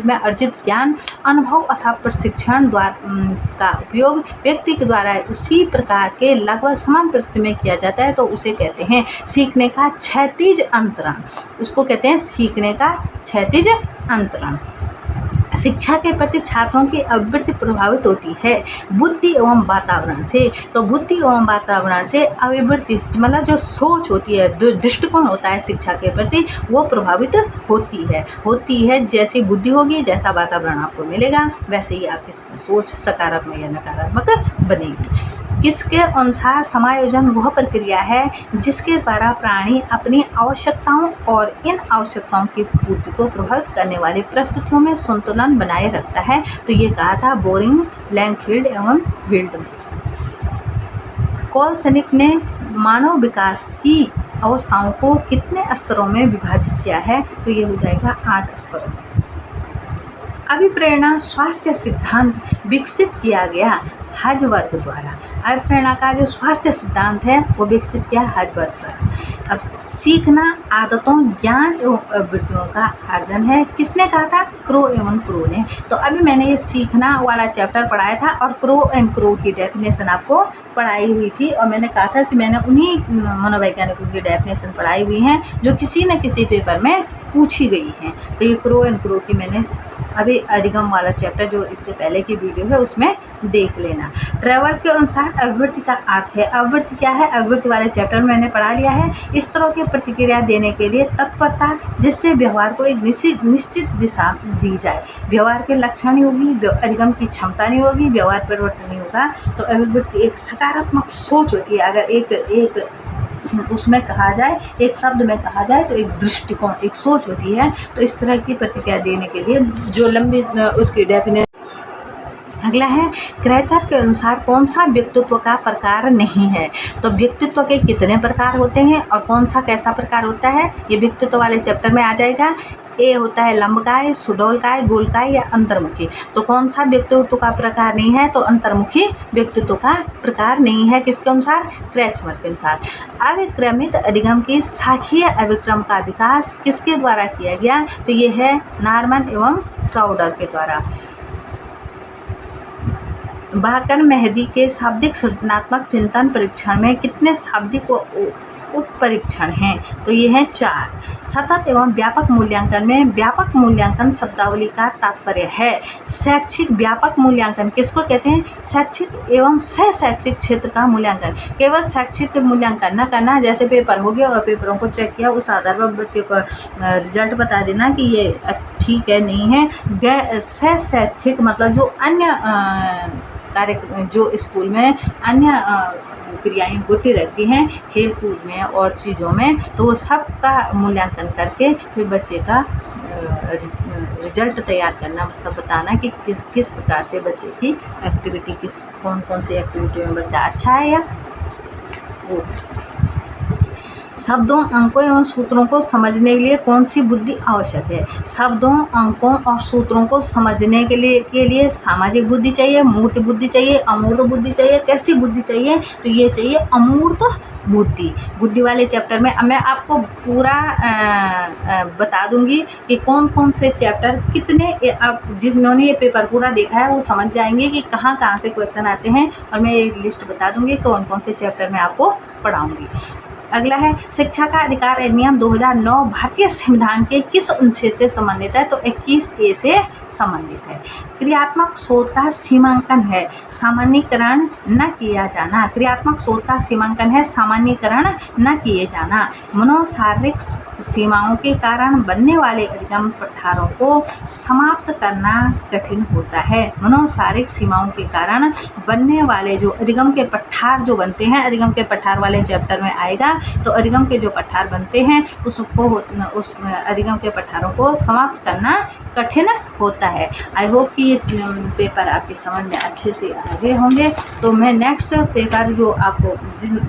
[SPEAKER 1] में अर्जित ज्ञान अनुभव अथवा प्रशिक्षण का उपयोग व्यक्ति के द्वारा उसी प्रकार के लगभग समान परिस्थिति में किया जाता है तो उसे कहते हैं सीखने का क्षैतिज अंतरण। उसको कहते हैं सीखने का क्षैतिज अंतरण। शिक्षा के प्रति छात्रों की अभिवृत्ति प्रभावित होती है बुद्धि एवं वातावरण से। तो बुद्धि एवं वातावरण से अभिवृत्ति मतलब जो सोच होती है, दृष्टिकोण होता है शिक्षा के प्रति, वो प्रभावित होती है। जैसी बुद्धि होगी, जैसा वातावरण आपको मिलेगा, वैसे ही आपकी सोच सकारात्मक या नकारात्मक बनेगी। किसके अनुसार समायोजन वह प्रक्रिया है जिसके द्वारा प्राणी अपनी आवश्यकताओं और इन आवश्यकताओं की पूर्ति को प्रभावित करने वाली परिस्थितियों में संतुलन बनाए रखता है। तो ये कहा था बोरिंग, लैंगफील्ड एवं विल्डमैन। कोलसनिक ने मानव विकास की अवस्थाओं को कितने स्तरों में विभाजित किया है? तो ये हो जाएगा 8 स्तरों में। अभिप्रेरणा स्वास्थ्य सिद्धांत विकसित किया गया हजवर्ग द्वारा। अभिप्रेरणा का जो स्वास्थ्य सिद्धांत है वो विकसित किया हजवर्ग द्वारा। अब सीखना आदतों, ज्ञान एवं अभिवृत्तियों का अर्जन है। किसने कहा था? क्रो एवं क्रो ने। तो अभी मैंने ये सीखना वाला चैप्टर पढ़ाया था और क्रो एंड क्रो की डेफिनेशन आपको पढ़ाई हुई थी और मैंने कहा था कि मैंने उन्हीं मनोवैज्ञानिकों की डेफिनेशन पढ़ाई हुई हैं जो किसी न किसी पेपर में पूछी गई हैं। तो ये क्रो एंड क्रो की मैंने अभी अधिगम वाला चैप्टर जो इससे पहले की वीडियो है उसमें देख लेना। ट्रेवल के अनुसार अभिवृत्ति का अर्थ है। अभिवृत्ति क्या है? अभिवृत्ति वाले चैप्टर में मैंने पढ़ा लिया है। इस तरह की प्रतिक्रिया देने के लिए तत्परता जिससे व्यवहार को एक निश्चित दिशा दी जाए। व्यवहार के लक्षण नहीं होगी, अधिगम की क्षमता नहीं होगी, व्यवहार परिवर्तन नहीं होगा। तो अभिवृत्ति एक सकारात्मक सोच होती है। अगर एक उसमें कहा जाए, एक शब्द में कहा जाए तो एक दृष्टिकोण, एक सोच होती है। तो इस तरह की प्रतिक्रिया देने के लिए जो लंबी उसकी डेफिनेशन। अगला है क्रैचर के अनुसार कौन सा व्यक्तित्व का प्रकार नहीं है? तो व्यक्तित्व के कितने प्रकार होते हैं और कौन सा कैसा प्रकार होता है, ये व्यक्तित्व वाले चैप्टर में आ जाएगा। ए होता है लंबकाय, सुडौलकाय, गोलकाय या अंतर्मुखी। तो कौन सा व्यक्तित्व का प्रकार नहीं है? तो अंतर्मुखी व्यक्तित्व का प्रकार नहीं है। किसके अनुसार? क्रैचर के अनुसार। अविक्रमित अधिगम की शाखीय अविक्रम का विकास किसके द्वारा किया गया? तो ये है नार्मन एवं क्राउडर के द्वारा। बाकर मेहदी के शाब्दिक सृजनात्मक चिंतन परीक्षण में कितने शाब्दिक उप परीक्षण हैं? तो ये हैं 4। सतत एवं व्यापक मूल्यांकन में व्यापक मूल्यांकन शब्दावली का तात्पर्य है शैक्षिक व्यापक मूल्यांकन। किसको कहते हैं? शैक्षिक एवं सह शैक्षिक क्षेत्र का मूल्यांकन। केवल शैक्षिक मूल्यांकन न करना, जैसे पेपर हो गया और पेपरों को चेक किया, उस आधार पर बच्चे को रिजल्ट बता देना कि ये ठीक है नहीं है। सह शैक्षिक मतलब जो अन्य कार्य जो स्कूल में अन्य क्रियाएं होती रहती हैं खेल कूद में और चीज़ों में, तो वो सब का मूल्यांकन करके फिर बच्चे का रिजल्ट तैयार करना, मतलब बताना कि किस प्रकार से बच्चे की एक्टिविटी, कौन सी एक्टिविटी में बच्चा अच्छा है या वो। शब्दों, अंकों एवं सूत्रों को समझने के लिए कौन सी बुद्धि आवश्यक है? शब्दों, अंकों और सूत्रों को समझने के लिए सामाजिक बुद्धि चाहिए, मूर्त बुद्धि चाहिए, अमूर्त बुद्धि चाहिए। कैसी बुद्धि चाहिए? तो ये चाहिए अमूर्त बुद्धि। बुद्धि वाले चैप्टर में अब मैं आपको पूरा बता दूंगी कि कौन से चैप्टर कितने, आप जिन्होंने ये पेपर पूरा देखा है वो समझ जाएंगे कि कहाँ से क्वेश्चन आते हैं, और मैं एक लिस्ट बता दूंगी कौन से चैप्टर में आपको पढ़ाऊंगी। अगला है शिक्षा का अधिकार अधिनियम 2009 भारतीय संविधान के किस अनुच्छेद से संबंधित है? तो 21A से संबंधित है। क्रियात्मक शोध का सीमांकन है सामान्यीकरण न किया जाना। क्रियात्मक शोध का सीमांकन है सामान्यीकरण न किए जाना। मनोशारीरिक सीमाओं के कारण बनने वाले अधिगम पठारों को समाप्त करना कठिन होता है। मनोशारीरिक सीमाओं के कारण बनने वाले जो अधिगम के पठार जो बनते हैं, अधिगम के पठार वाले चैप्टर में आएगा। तो अधिगम के जो पठार बनते हैं उस अधिगम के पठारों को समाप्त करना कठिन होता है। आई होप कि ये पेपर आपकी समझ में अच्छे से आ गए होंगे। तो मैं नेक्स्ट पेपर जो आपको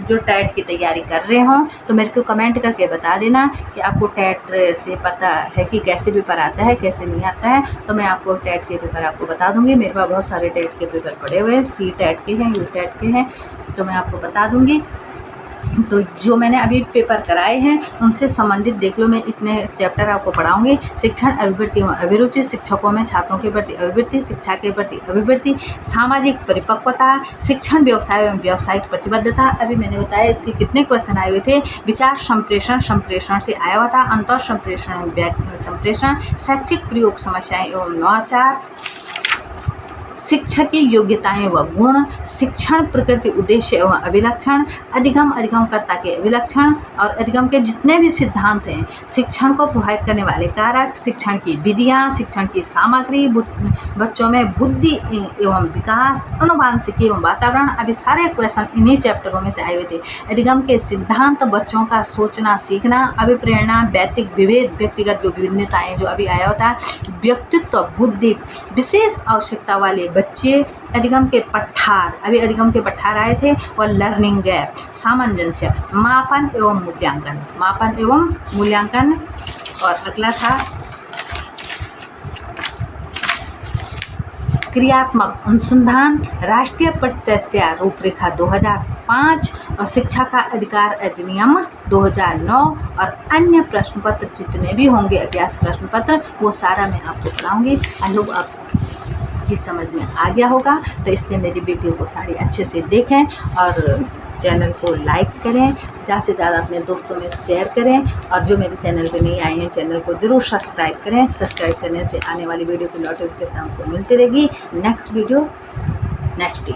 [SPEAKER 1] जो टेट की तैयारी कर रहे हों तो मेरे को कमेंट करके बता देना कि आपको टेट से पता है कि कैसे पेपर आता है, कैसे नहीं आता है। तो मैं आपको टेट के पेपर आपको बता दूंगी। मेरे पास बहुत सारे टेट के पेपर पड़े हुए हैं, सी टेट के हैं, यू टेट के हैं, तो मैं आपको बता दूंगी। तो जो मैंने अभी पेपर कराए हैं उनसे संबंधित देख लो। मैं इतने चैप्टर आपको पढ़ाऊंगी। शिक्षण, अभिवृत्ति एवं अभिरुचि, शिक्षकों में छात्रों के प्रति अभिवृत्ति, शिक्षा के प्रति अभिवृत्ति, सामाजिक परिपक्वता, शिक्षण व्यवसाय एवं व्यावसायिक प्रतिबद्धता। अभी मैंने बताया इससे कितने क्वेश्चन आए हुए थे। विचार संप्रेषण, संप्रेषण से आया हुआ था। अंतर संप्रेषण, संप्रेषण, शैक्षिक प्रयोग, समस्याएं एवं नवाचार, शिक्षक की योग्यताएं व गुण, शिक्षण, प्रकृति, उद्देश्य एवं अभिलक्षण, अधिगम, अधिगमकर्ता के अभिलक्षण और अधिगम के जितने भी सिद्धांत हैं, शिक्षण को प्रभावित करने वाले कारक, शिक्षण की विधियां, शिक्षण की सामग्री, बच्चों में बुद्धि एवं विकास, अनुवांशिकी एवं वातावरण। अभी सारे क्वेश्चन इन्हीं चैप्टरों में से आए हुए थे। अधिगम के सिद्धांत, बच्चों का सोचना सीखना, अभिप्रेरणा, व्यक्तिगत विभेद, व्यक्तिगत जो विभिन्नताएं जो अभी आया होता है, व्यक्तित्व, बुद्धि, विशेष आवश्यकता वाले बच्चे, अधिगम के पठार, अभी अधिगम के पठार आए थे, और लर्निंग गैप, सामंजस्य, मापन एवं मूल्यांकन, मापन एवं मूल्यांकन। और अगला था क्रियात्मक अनुसंधान, राष्ट्रीय परिचर्या रूपरेखा 2005 और शिक्षा का अधिकार अधिनियम 2009 और अन्य प्रश्न पत्र जितने भी होंगे, अभ्यास प्रश्न पत्र, वो सारा मैं आपको पढ़ाऊंगी। आई होप आपकी समझ में आ गया होगा। तो इसलिए मेरी वीडियो को सारी अच्छे से देखें और चैनल को लाइक करें, ज़्यादा से ज़्यादा अपने दोस्तों में शेयर करें, और जो मेरे चैनल पे नहीं आए हैं चैनल को ज़रूर सब्सक्राइब करें। सब्सक्राइब करने से आने वाली वीडियो की नोटिफिकेशन आपको मिलती रहेगी। Next video next day.